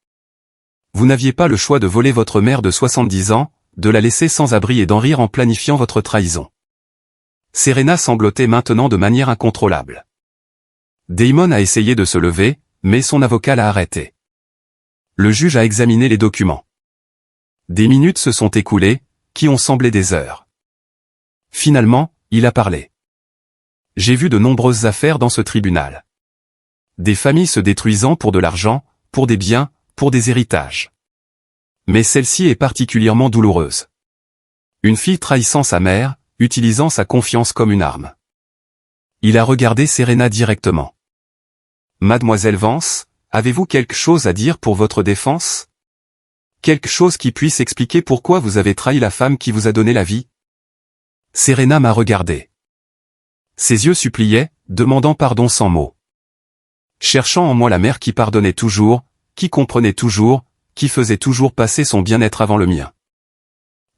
Vous n'aviez pas le choix de voler votre mère de 70 ans, de la laisser sans abri et d'en rire en planifiant votre trahison. Serena sanglotait maintenant de manière incontrôlable. Damon a essayé de se lever, mais son avocat l'a arrêté. Le juge a examiné les documents. Des minutes se sont écoulées, qui ont semblé des heures. Finalement, il a parlé. J'ai vu de nombreuses affaires dans ce tribunal. Des familles se détruisant pour de l'argent, pour des biens, pour des héritages. Mais celle-ci est particulièrement douloureuse. Une fille trahissant sa mère, utilisant sa confiance comme une arme. Il a regardé Serena directement. Mademoiselle Vance, avez-vous quelque chose à dire pour votre défense? Quelque chose qui puisse expliquer pourquoi vous avez trahi la femme qui vous a donné la vie? Serena m'a regardé. Ses yeux suppliaient, demandant pardon sans mots. Cherchant en moi la mère qui pardonnait toujours, qui comprenait toujours, qui faisait toujours passer son bien-être avant le mien.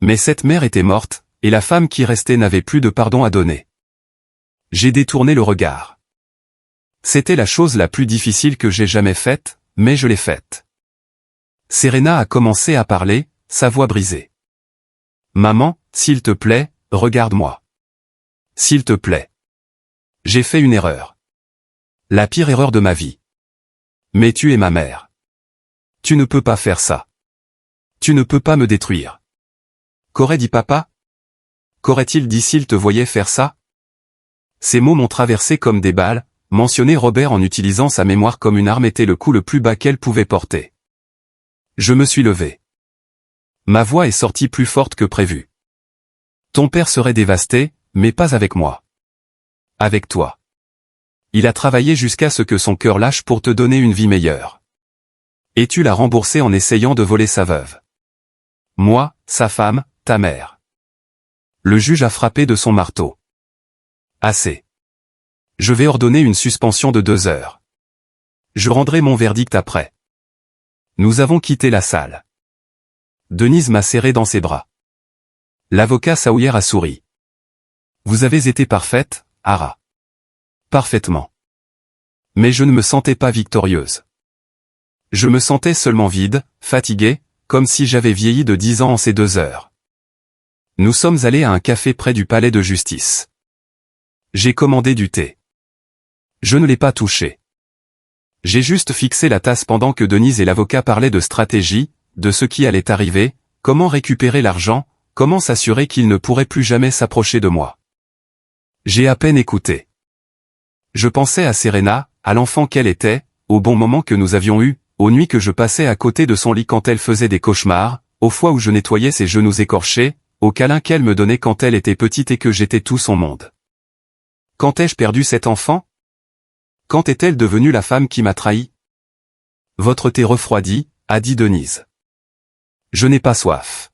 Mais cette mère était morte, et la femme qui restait n'avait plus de pardon à donner. J'ai détourné le regard. C'était la chose la plus difficile que j'ai jamais faite, mais je l'ai faite. Serena a commencé à parler, sa voix brisée. Maman, s'il te plaît, regarde-moi. S'il te plaît. J'ai fait une erreur. La pire erreur de ma vie. Mais tu es ma mère. Tu ne peux pas faire ça. Tu ne peux pas me détruire. Qu'aurait dit papa? Qu'aurait-il dit s'il te voyait faire ça? Ces mots m'ont traversé comme des balles. Mentionner Robert en utilisant sa mémoire comme une arme était le coup le plus bas qu'elle pouvait porter. Je me suis levé. Ma voix est sortie plus forte que prévu. Ton père serait dévasté, mais pas avec moi. Avec toi. Il a travaillé jusqu'à ce que son cœur lâche pour te donner une vie meilleure. Et tu l'as remboursé en essayant de voler sa veuve. Moi, sa femme, ta mère. Le juge a frappé de son marteau. Assez. Je vais ordonner une suspension de 2 heures. Je rendrai mon verdict après. Nous avons quitté la salle. Denise m'a serré dans ses bras. L'avocat Sawyer a souri. Vous avez été parfaite, Hara. Parfaitement. Mais je ne me sentais pas victorieuse. Je me sentais seulement vide, fatigué, comme si j'avais vieilli de 10 ans en ces 2 heures. Nous sommes allés à un café près du palais de justice. J'ai commandé du thé. Je ne l'ai pas touché. J'ai juste fixé la tasse pendant que Denise et l'avocat parlaient de stratégie, de ce qui allait arriver, comment récupérer l'argent, comment s'assurer qu'il ne pourrait plus jamais s'approcher de moi. J'ai à peine écouté. Je pensais à Serena, à l'enfant qu'elle était, au bon moment que nous avions eu, aux nuits que je passais à côté de son lit quand elle faisait des cauchemars, aux fois où je nettoyais ses genoux écorchés, aux câlins qu'elle me donnait quand elle était petite et que j'étais tout son monde. Quand ai-je perdu cet enfant? Quand est-elle devenue la femme qui m'a trahi? Votre thé refroidi, a dit Denise. Je n'ai pas soif.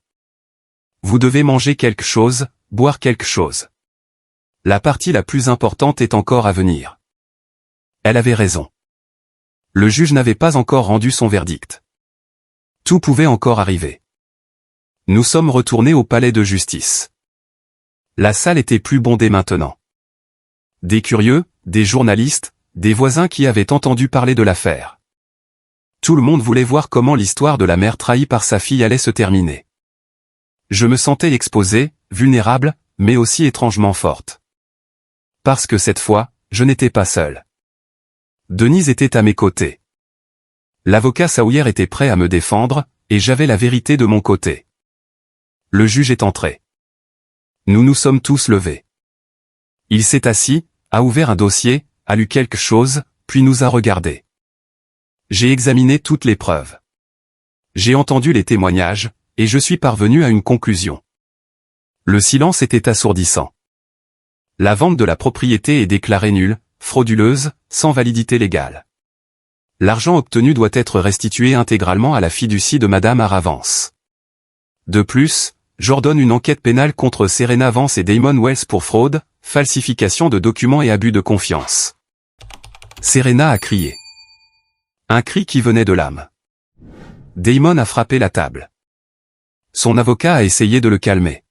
Vous devez manger quelque chose, boire quelque chose. La partie la plus importante est encore à venir. Elle avait raison. Le juge n'avait pas encore rendu son verdict. Tout pouvait encore arriver. Nous sommes retournés au palais de justice. La salle était plus bondée maintenant. Des curieux, des journalistes, des voisins qui avaient entendu parler de l'affaire. Tout le monde voulait voir comment l'histoire de la mère trahie par sa fille allait se terminer. Je me sentais exposée, vulnérable, mais aussi étrangement forte. Parce que cette fois, je n'étais pas seule. Denise était à mes côtés. L'avocat Sawyer était prêt à me défendre, et j'avais la vérité de mon côté. Le juge est entré. Nous nous sommes tous levés. Il s'est assis, a ouvert un dossier, a lu quelque chose, puis nous a regardés. J'ai examiné toutes les preuves. J'ai entendu les témoignages, et je suis parvenu à une conclusion. Le silence était assourdissant. La vente de la propriété est déclarée nulle, frauduleuse, sans validité légale. L'argent obtenu doit être restitué intégralement à la fiducie de Madame Hara Vance. De plus, j'ordonne une enquête pénale contre Serena Vance et Damon Wells pour fraude, falsification de documents et abus de confiance. Serena a crié. Un cri qui venait de l'âme. Damon a frappé la table. Son avocat a essayé de le calmer.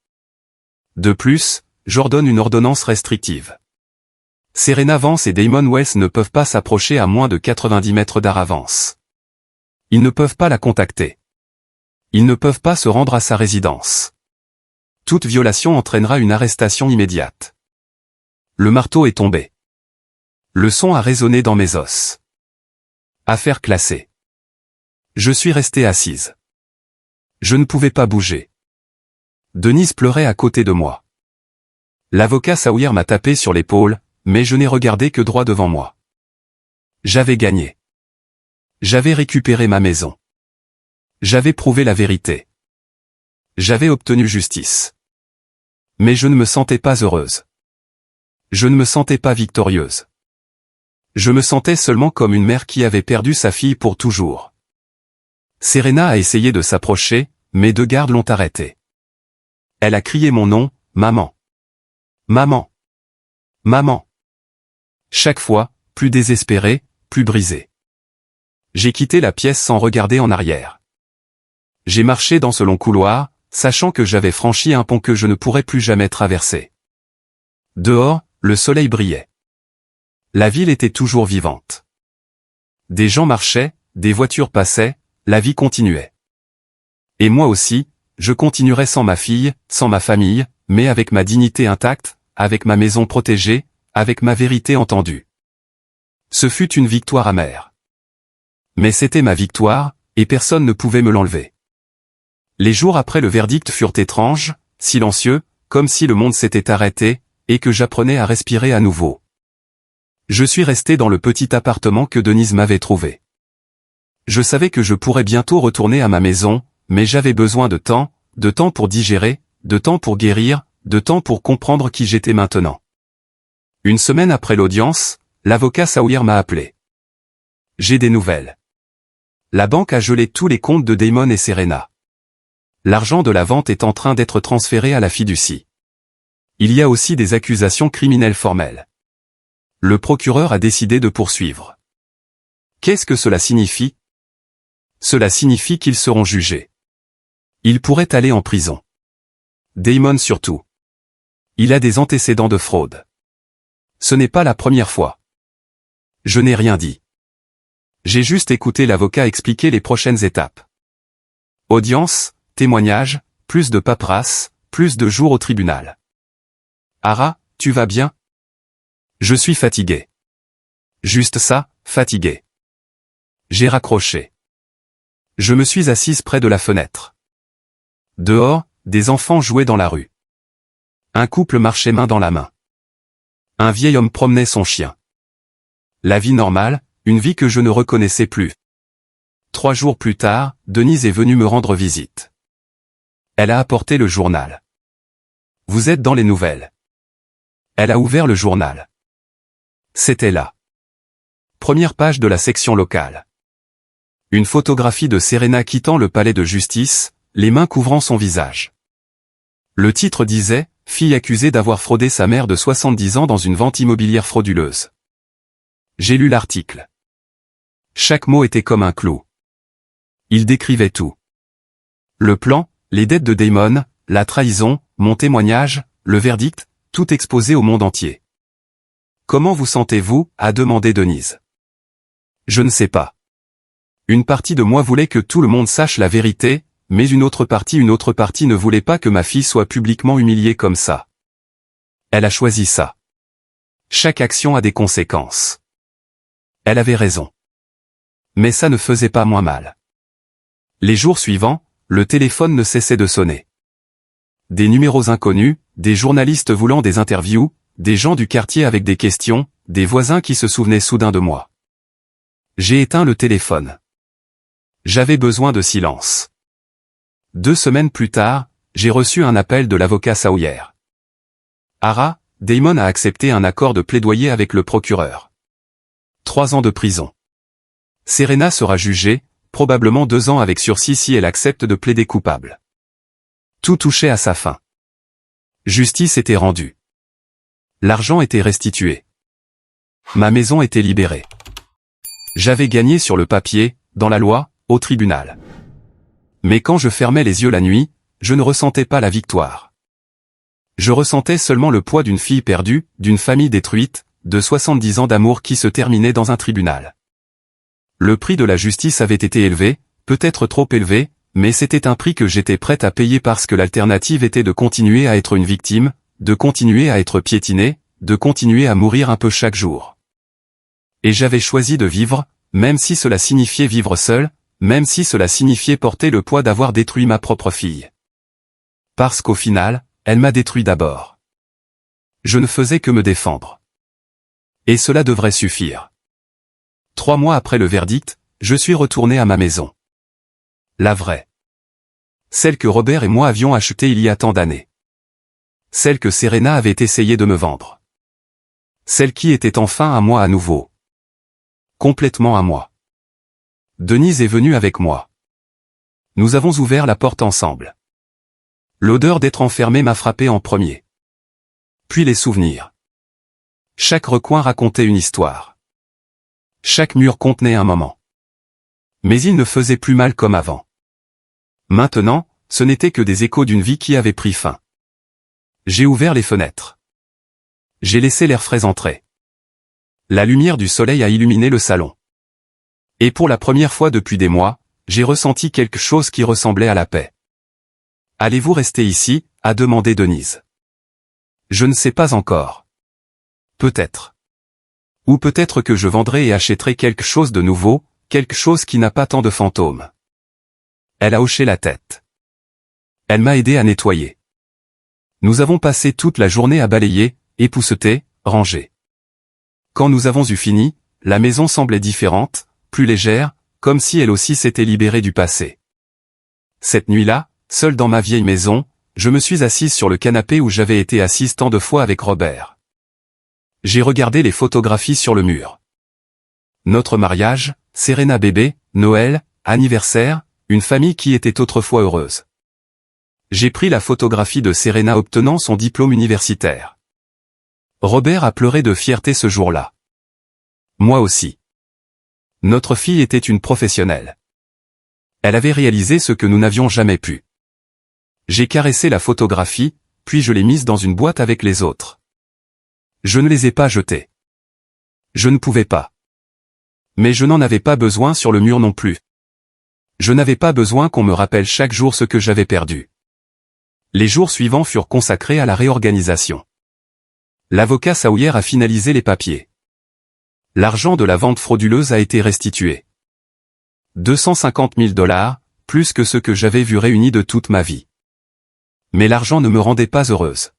De plus, j'ordonne une ordonnance restrictive. Serena Vance et Damon Wells ne peuvent pas s'approcher à moins de 90 mètres d'Hara Vance. Ils ne peuvent pas la contacter. Ils ne peuvent pas se rendre à sa résidence. Toute violation entraînera une arrestation immédiate. Le marteau est tombé. Le son a résonné dans mes os. Affaire classée. Je suis restée assise. Je ne pouvais pas bouger. Denise pleurait à côté de moi. L'avocat Sawyer m'a tapé sur l'épaule, mais je n'ai regardé que droit devant moi. J'avais gagné. J'avais récupéré ma maison. J'avais prouvé la vérité. J'avais obtenu justice. Mais je ne me sentais pas heureuse. Je ne me sentais pas victorieuse. Je me sentais seulement comme une mère qui avait perdu sa fille pour toujours. Serena a essayé de s'approcher, mais deux gardes l'ont arrêtée. Elle a crié mon nom, maman. Maman. Maman. Chaque fois, plus désespérée, plus brisée. J'ai quitté la pièce sans regarder en arrière. J'ai marché dans ce long couloir, sachant que j'avais franchi un pont que je ne pourrais plus jamais traverser. Dehors, le soleil brillait. La ville était toujours vivante. Des gens marchaient, des voitures passaient, la vie continuait. Et moi aussi, je continuerai sans ma fille, sans ma famille, mais avec ma dignité intacte, avec ma maison protégée, avec ma vérité entendue. Ce fut une victoire amère. Mais c'était ma victoire, et personne ne pouvait me l'enlever. Les jours après le verdict furent étranges, silencieux, comme si le monde s'était arrêté, et que j'apprenais à respirer à nouveau. Je suis resté dans le petit appartement que Denise m'avait trouvé. Je savais que je pourrais bientôt retourner à ma maison, mais j'avais besoin de temps pour digérer, de temps pour guérir, de temps pour comprendre qui j'étais maintenant. Une semaine après l'audience, l'avocat Sawyer m'a appelé. J'ai des nouvelles. La banque a gelé tous les comptes de Damon et Serena. L'argent de la vente est en train d'être transféré à la fiducie. Il y a aussi des accusations criminelles formelles. Le procureur a décidé de poursuivre. Qu'est-ce que cela signifie? Cela signifie qu'ils seront jugés. Ils pourraient aller en prison. Damon surtout. Il a des antécédents de fraude. Ce n'est pas la première fois. Je n'ai rien dit. J'ai juste écouté l'avocat expliquer les prochaines étapes. Audience, témoignage, plus de paperasse, plus de jours au tribunal. Hara, tu vas bien? Je suis fatigué. Juste ça, fatigué. J'ai raccroché. Je me suis assise près de la fenêtre. Dehors, des enfants jouaient dans la rue. Un couple marchait main dans la main. Un vieil homme promenait son chien. La vie normale, une vie que je ne reconnaissais plus. 3 jours plus tard, Denise est venue me rendre visite. Elle a apporté le journal. Vous êtes dans les nouvelles. Elle a ouvert le journal. C'était là. Première page de la section locale. Une photographie de Serena quittant le palais de justice, les mains couvrant son visage. Le titre disait « Fille accusée d'avoir fraudé sa mère de 70 ans dans une vente immobilière frauduleuse ». J'ai lu l'article. Chaque mot était comme un clou. Il décrivait tout. Le plan, les dettes de Damon, la trahison, mon témoignage, le verdict, tout exposé au monde entier. « Comment vous sentez-vous » a demandé Denise. Je ne sais pas. Une partie de moi voulait que tout le monde sache la vérité, mais une autre partie ne voulait pas que ma fille soit publiquement humiliée comme ça. Elle a choisi ça. Chaque action a des conséquences. Elle avait raison. Mais ça ne faisait pas moins mal. Les jours suivants, le téléphone ne cessait de sonner. Des numéros inconnus, des journalistes voulant des interviews, des gens du quartier avec des questions, des voisins qui se souvenaient soudain de moi. J'ai éteint le téléphone. J'avais besoin de silence. 2 semaines plus tard, j'ai reçu un appel de l'avocat Sawyer. Hara, Damon a accepté un accord de plaidoyer avec le procureur. 3 ans de prison. Serena sera jugée, probablement 2 ans avec sursis si elle accepte de plaider coupable. Tout touchait à sa fin. Justice était rendue. L'argent était restitué. Ma maison était libérée. J'avais gagné sur le papier, dans la loi, au tribunal. Mais quand je fermais les yeux la nuit, je ne ressentais pas la victoire. Je ressentais seulement le poids d'une fille perdue, d'une famille détruite, de 70 ans d'amour qui se terminait dans un tribunal. Le prix de la justice avait été élevé, peut-être trop élevé, mais c'était un prix que j'étais prête à payer parce que l'alternative était de continuer à être une victime, de continuer à être piétinée, de continuer à mourir un peu chaque jour. Et j'avais choisi de vivre, même si cela signifiait vivre seul, même si cela signifiait porter le poids d'avoir détruit ma propre fille. Parce qu'au final, elle m'a détruit d'abord. Je ne faisais que me défendre. Et cela devrait suffire. 3 mois après le verdict, je suis retourné à ma maison. La vraie. Celle que Robert et moi avions achetée il y a tant d'années. Celle que Serena avait essayé de me vendre. Celle qui était enfin à moi à nouveau. Complètement à moi. Denise est venue avec moi. Nous avons ouvert la porte ensemble. L'odeur d'être enfermé m'a frappé en premier. Puis les souvenirs. Chaque recoin racontait une histoire. Chaque mur contenait un moment. Mais il ne faisait plus mal comme avant. Maintenant, ce n'était que des échos d'une vie qui avait pris fin. J'ai ouvert les fenêtres. J'ai laissé l'air frais entrer. La lumière du soleil a illuminé le salon. Et pour la première fois depuis des mois, j'ai ressenti quelque chose qui ressemblait à la paix. « Allez-vous rester ici ?» a demandé Denise. Je ne sais pas encore. Peut-être. Ou peut-être que je vendrai et achèterai quelque chose de nouveau, quelque chose qui n'a pas tant de fantômes. Elle a hoché la tête. Elle m'a aidé à nettoyer. Nous avons passé toute la journée à balayer, épousseter, ranger. Quand nous avons eu fini, la maison semblait différente, plus légère, comme si elle aussi s'était libérée du passé. Cette nuit-là, seule dans ma vieille maison, je me suis assise sur le canapé où j'avais été assise tant de fois avec Robert. J'ai regardé les photographies sur le mur. Notre mariage, Serena bébé, Noël, anniversaire, une famille qui était autrefois heureuse. J'ai pris la photographie de Serena obtenant son diplôme universitaire. Robert a pleuré de fierté ce jour-là. Moi aussi. Notre fille était une professionnelle. Elle avait réalisé ce que nous n'avions jamais pu. J'ai caressé la photographie, puis je l'ai mise dans une boîte avec les autres. Je ne les ai pas jetées. Je ne pouvais pas. Mais je n'en avais pas besoin sur le mur non plus. Je n'avais pas besoin qu'on me rappelle chaque jour ce que j'avais perdu. Les jours suivants furent consacrés à la réorganisation. L'avocat Sawyer a finalisé les papiers. L'argent de la vente frauduleuse a été restitué. 250 000 $, plus que ce que j'avais vu réuni de toute ma vie. Mais l'argent ne me rendait pas heureuse.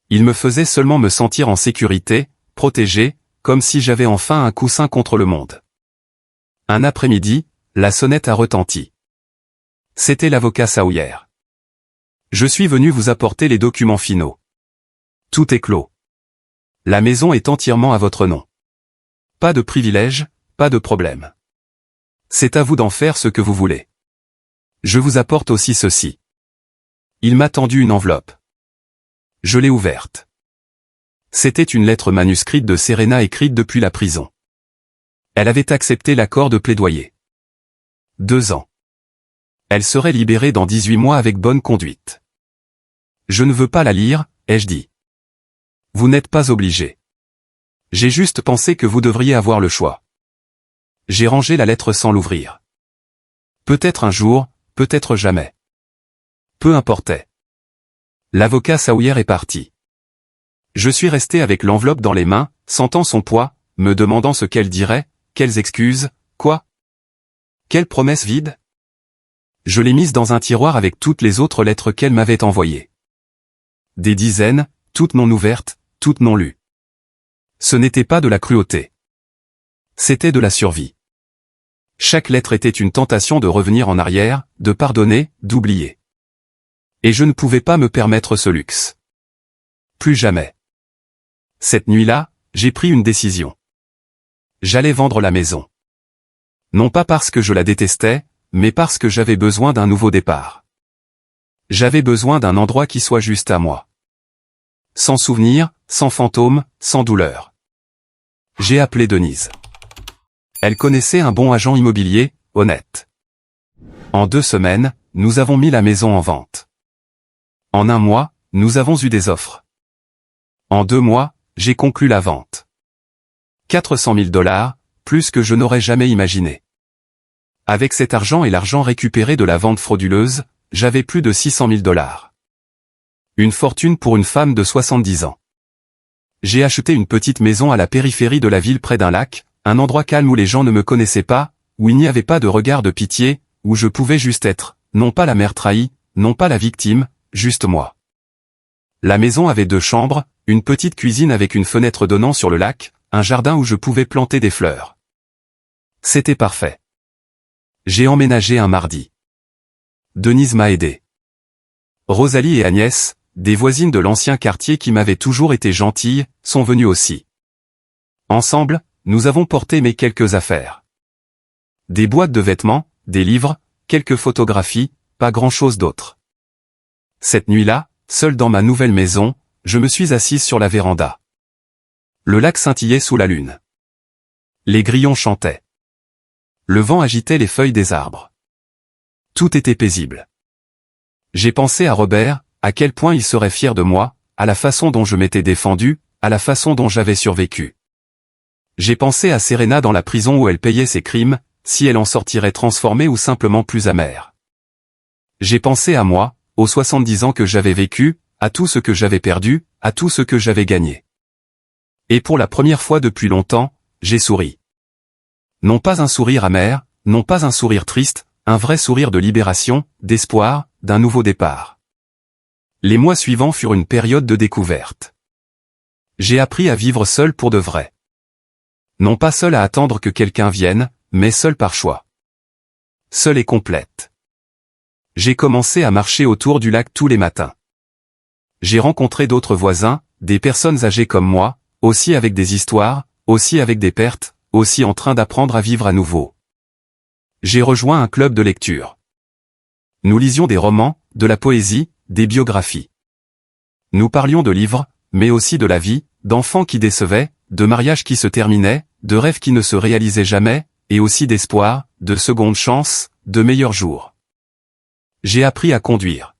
Il me faisait seulement me sentir en sécurité, protégée, comme si j'avais enfin un coussin contre le monde. Un après-midi, la sonnette a retenti. C'était l'avocat Sawyer. Je suis venu vous apporter les documents finaux. Tout est clos. La maison est entièrement à votre nom. Pas de privilèges, pas de problème. C'est à vous d'en faire ce que vous voulez. Je vous apporte aussi ceci. Il m'a tendu une enveloppe. Je l'ai ouverte. C'était une lettre manuscrite de Serena écrite depuis la prison. Elle avait accepté l'accord de plaidoyer. 2 ans. Elle serait libérée dans 18 mois avec bonne conduite. Je ne veux pas la lire, ai-je dit. Vous n'êtes pas obligé. J'ai juste pensé que vous devriez avoir le choix. J'ai rangé la lettre sans l'ouvrir. Peut-être un jour, peut-être jamais. Peu importait. L'avocat Sawyer est parti. Je suis resté avec l'enveloppe dans les mains, sentant son poids, me demandant ce qu'elle dirait, quelles excuses, quoi? Quelle promesse vide? Je l'ai mise dans un tiroir avec toutes les autres lettres qu'elle m'avait envoyées. Des dizaines, toutes non ouvertes, toutes non lues. Ce n'était pas de la cruauté. C'était de la survie. Chaque lettre était une tentation de revenir en arrière, de pardonner, d'oublier. Et je ne pouvais pas me permettre ce luxe. Plus jamais. Cette nuit-là, j'ai pris une décision. J'allais vendre la maison. Non pas parce que je la détestais, mais parce que j'avais besoin d'un nouveau départ. J'avais besoin d'un endroit qui soit juste à moi. Sans souvenirs, sans fantômes, sans douleur. J'ai appelé Denise. Elle connaissait un bon agent immobilier, honnête. En 2 semaines, nous avons mis la maison en vente. En 1 mois, nous avons eu des offres. En 2 mois, j'ai conclu la vente. 400 000 $, plus que je n'aurais jamais imaginé. Avec cet argent et l'argent récupéré de la vente frauduleuse, j'avais plus de 600 000 $. Une fortune pour une femme de 70 ans. J'ai acheté une petite maison à la périphérie de la ville près d'un lac, un endroit calme où les gens ne me connaissaient pas, où il n'y avait pas de regard de pitié, où je pouvais juste être, non pas la mère trahie, non pas la victime, juste moi. La maison avait 2 chambres, une petite cuisine avec une fenêtre donnant sur le lac, un jardin où je pouvais planter des fleurs. C'était parfait. J'ai emménagé un mardi. Denise m'a aidé. Rosalie et Agnès, des voisines de l'ancien quartier qui m'avaient toujours été gentilles, sont venues aussi. Ensemble, nous avons porté mes quelques affaires. Des boîtes de vêtements, des livres, quelques photographies, pas grand-chose d'autre. Cette nuit-là, seul dans ma nouvelle maison, je me suis assise sur la véranda. Le lac scintillait sous la lune. Les grillons chantaient. Le vent agitait les feuilles des arbres. Tout était paisible. J'ai pensé à Robert, à quel point il serait fier de moi, à la façon dont je m'étais défendu, à la façon dont j'avais survécu. J'ai pensé à Serena dans la prison où elle payait ses crimes, si elle en sortirait transformée ou simplement plus amère. J'ai pensé à moi, aux 70 ans que j'avais vécu, à tout ce que j'avais perdu, à tout ce que j'avais gagné. Et pour la première fois depuis longtemps, j'ai souri. Non pas un sourire amer, non pas un sourire triste, un vrai sourire de libération, d'espoir, d'un nouveau départ. Les mois suivants furent une période de découverte. J'ai appris à vivre seul pour de vrai. Non pas seul à attendre que quelqu'un vienne, mais seul par choix. Seul et complète. J'ai commencé à marcher autour du lac tous les matins. J'ai rencontré d'autres voisins, des personnes âgées comme moi, aussi avec des histoires, aussi avec des pertes, aussi en train d'apprendre à vivre à nouveau. J'ai rejoint un club de lecture. Nous lisions des romans, de la poésie, des biographies. Nous parlions de livres, mais aussi de la vie, d'enfants qui décevaient, de mariages qui se terminaient, de rêves qui ne se réalisaient jamais, et aussi d'espoir, de secondes chances, de meilleurs jours. J'ai appris à conduire.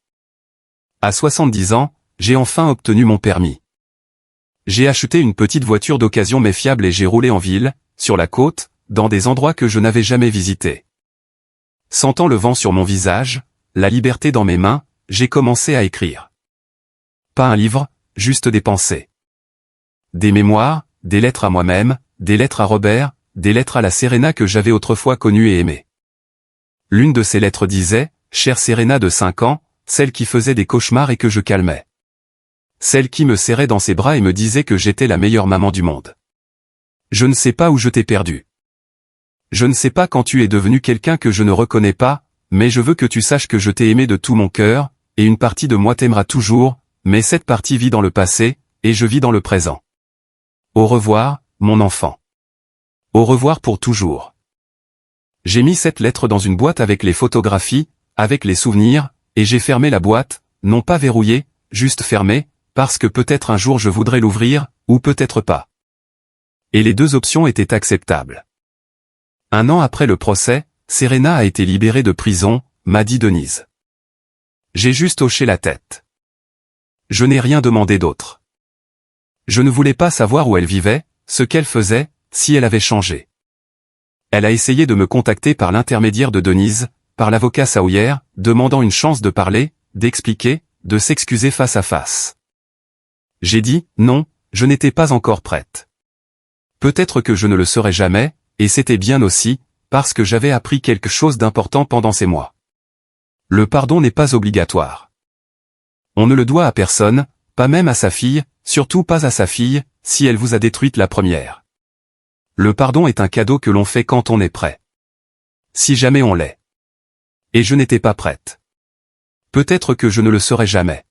À 70 ans, j'ai enfin obtenu mon permis. J'ai acheté une petite voiture d'occasion mais fiable et j'ai roulé en ville, sur la côte, dans des endroits que je n'avais jamais visités. Sentant le vent sur mon visage, la liberté dans mes mains, j'ai commencé à écrire. Pas un livre, juste des pensées. Des mémoires, des lettres à moi-même, des lettres à Robert, des lettres à la Serena que j'avais autrefois connue et aimée. L'une de ces lettres disait, « Chère Serena de 5 ans, celle qui faisait des cauchemars et que je calmais. Celle qui me serrait dans ses bras et me disait que j'étais la meilleure maman du monde. Je ne sais pas où je t'ai perdu. Je ne sais pas quand tu es devenu quelqu'un que je ne reconnais pas, mais je veux que tu saches que je t'ai aimé de tout mon cœur, et une partie de moi t'aimera toujours, mais cette partie vit dans le passé, et je vis dans le présent. Au revoir, mon enfant. Au revoir pour toujours. » J'ai mis cette lettre dans une boîte avec les photographies, avec les souvenirs, et j'ai fermé la boîte, non pas verrouillée, juste fermée, parce que peut-être un jour je voudrais l'ouvrir, ou peut-être pas. Et les 2 options étaient acceptables. 1 an après le procès, Serena a été libérée de prison, m'a dit Denise. J'ai juste hoché la tête. Je n'ai rien demandé d'autre. Je ne voulais pas savoir où elle vivait, ce qu'elle faisait, si elle avait changé. Elle a essayé de me contacter par l'intermédiaire de Denise, par l'avocat Saouyer, demandant une chance de parler, d'expliquer, de s'excuser face à face. J'ai dit, non, je n'étais pas encore prête. Peut-être que je ne le serai jamais, et c'était bien aussi, parce que j'avais appris quelque chose d'important pendant ces mois. Le pardon n'est pas obligatoire. On ne le doit à personne, pas même à sa fille, surtout pas à sa fille, si elle vous a détruite la première. Le pardon est un cadeau que l'on fait quand on est prêt. Si jamais on l'est. Et je n'étais pas prête. Peut-être que je ne le serai jamais.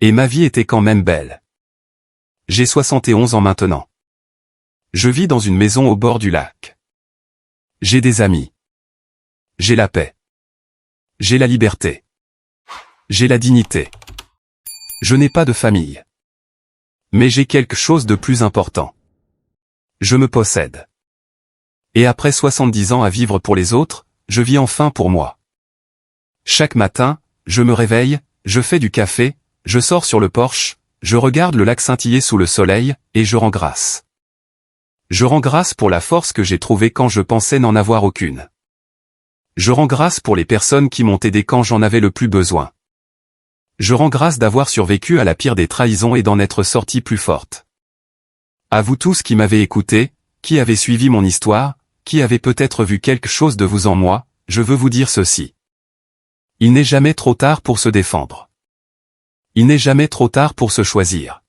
Et ma vie était quand même belle. J'ai 71 ans maintenant. Je vis dans une maison au bord du lac. J'ai des amis. J'ai la paix. J'ai la liberté. J'ai la dignité. Je n'ai pas de famille. Mais j'ai quelque chose de plus important. Je me possède. Et après 70 ans à vivre pour les autres, je vis enfin pour moi. Chaque matin, je me réveille, je fais du café, je sors sur le porche, je regarde le lac scintiller sous le soleil, et je rends grâce. Je rends grâce pour la force que j'ai trouvée quand je pensais n'en avoir aucune. Je rends grâce pour les personnes qui m'ont aidé quand j'en avais le plus besoin. Je rends grâce d'avoir survécu à la pire des trahisons et d'en être sorti plus forte. À vous tous qui m'avez écouté, qui avez suivi mon histoire, qui avez peut-être vu quelque chose de vous en moi, je veux vous dire ceci. Il n'est jamais trop tard pour se défendre. Il n'est jamais trop tard pour se choisir.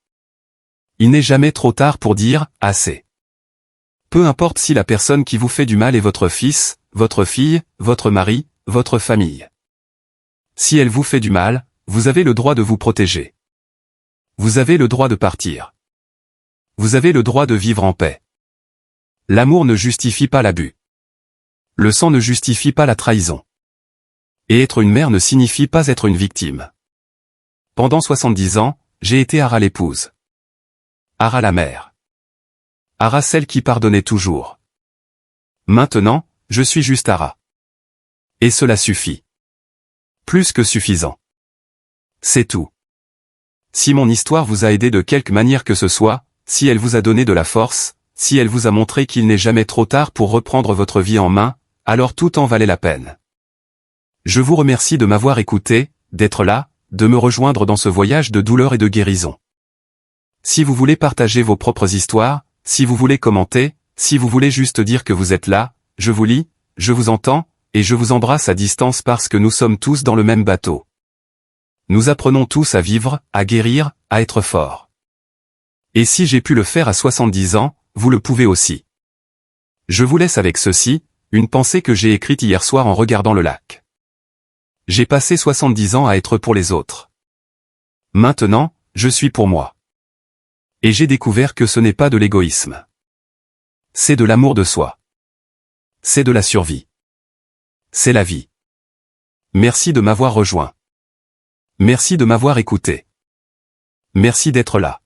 Il n'est jamais trop tard pour dire « assez ». Peu importe si la personne qui vous fait du mal est votre fils, votre fille, votre mari, votre famille. Si elle vous fait du mal, vous avez le droit de vous protéger. Vous avez le droit de partir. Vous avez le droit de vivre en paix. L'amour ne justifie pas l'abus. Le sang ne justifie pas la trahison. Et être une mère ne signifie pas être une victime. Pendant 70 ans, j'ai été Ara l'épouse. Ara la mère. Ara celle qui pardonnait toujours. Maintenant, je suis juste Ara. Et cela suffit. Plus que suffisant. C'est tout. Si mon histoire vous a aidé de quelque manière que ce soit, si elle vous a donné de la force, si elle vous a montré qu'il n'est jamais trop tard pour reprendre votre vie en main, alors tout en valait la peine. Je vous remercie de m'avoir écouté, d'être là, de me rejoindre dans ce voyage de douleur et de guérison. Si vous voulez partager vos propres histoires, si vous voulez commenter, si vous voulez juste dire que vous êtes là, je vous lis, je vous entends, et je vous embrasse à distance parce que nous sommes tous dans le même bateau. Nous apprenons tous à vivre, à guérir, à être forts. Et si j'ai pu le faire à 70 ans, vous le pouvez aussi. Je vous laisse avec ceci, une pensée que j'ai écrite hier soir en regardant le lac. J'ai passé 70 ans à être pour les autres. Maintenant, je suis pour moi. Et j'ai découvert que ce n'est pas de l'égoïsme. C'est de l'amour de soi. C'est de la survie. C'est la vie. Merci de m'avoir rejoint. Merci de m'avoir écouté. Merci d'être là.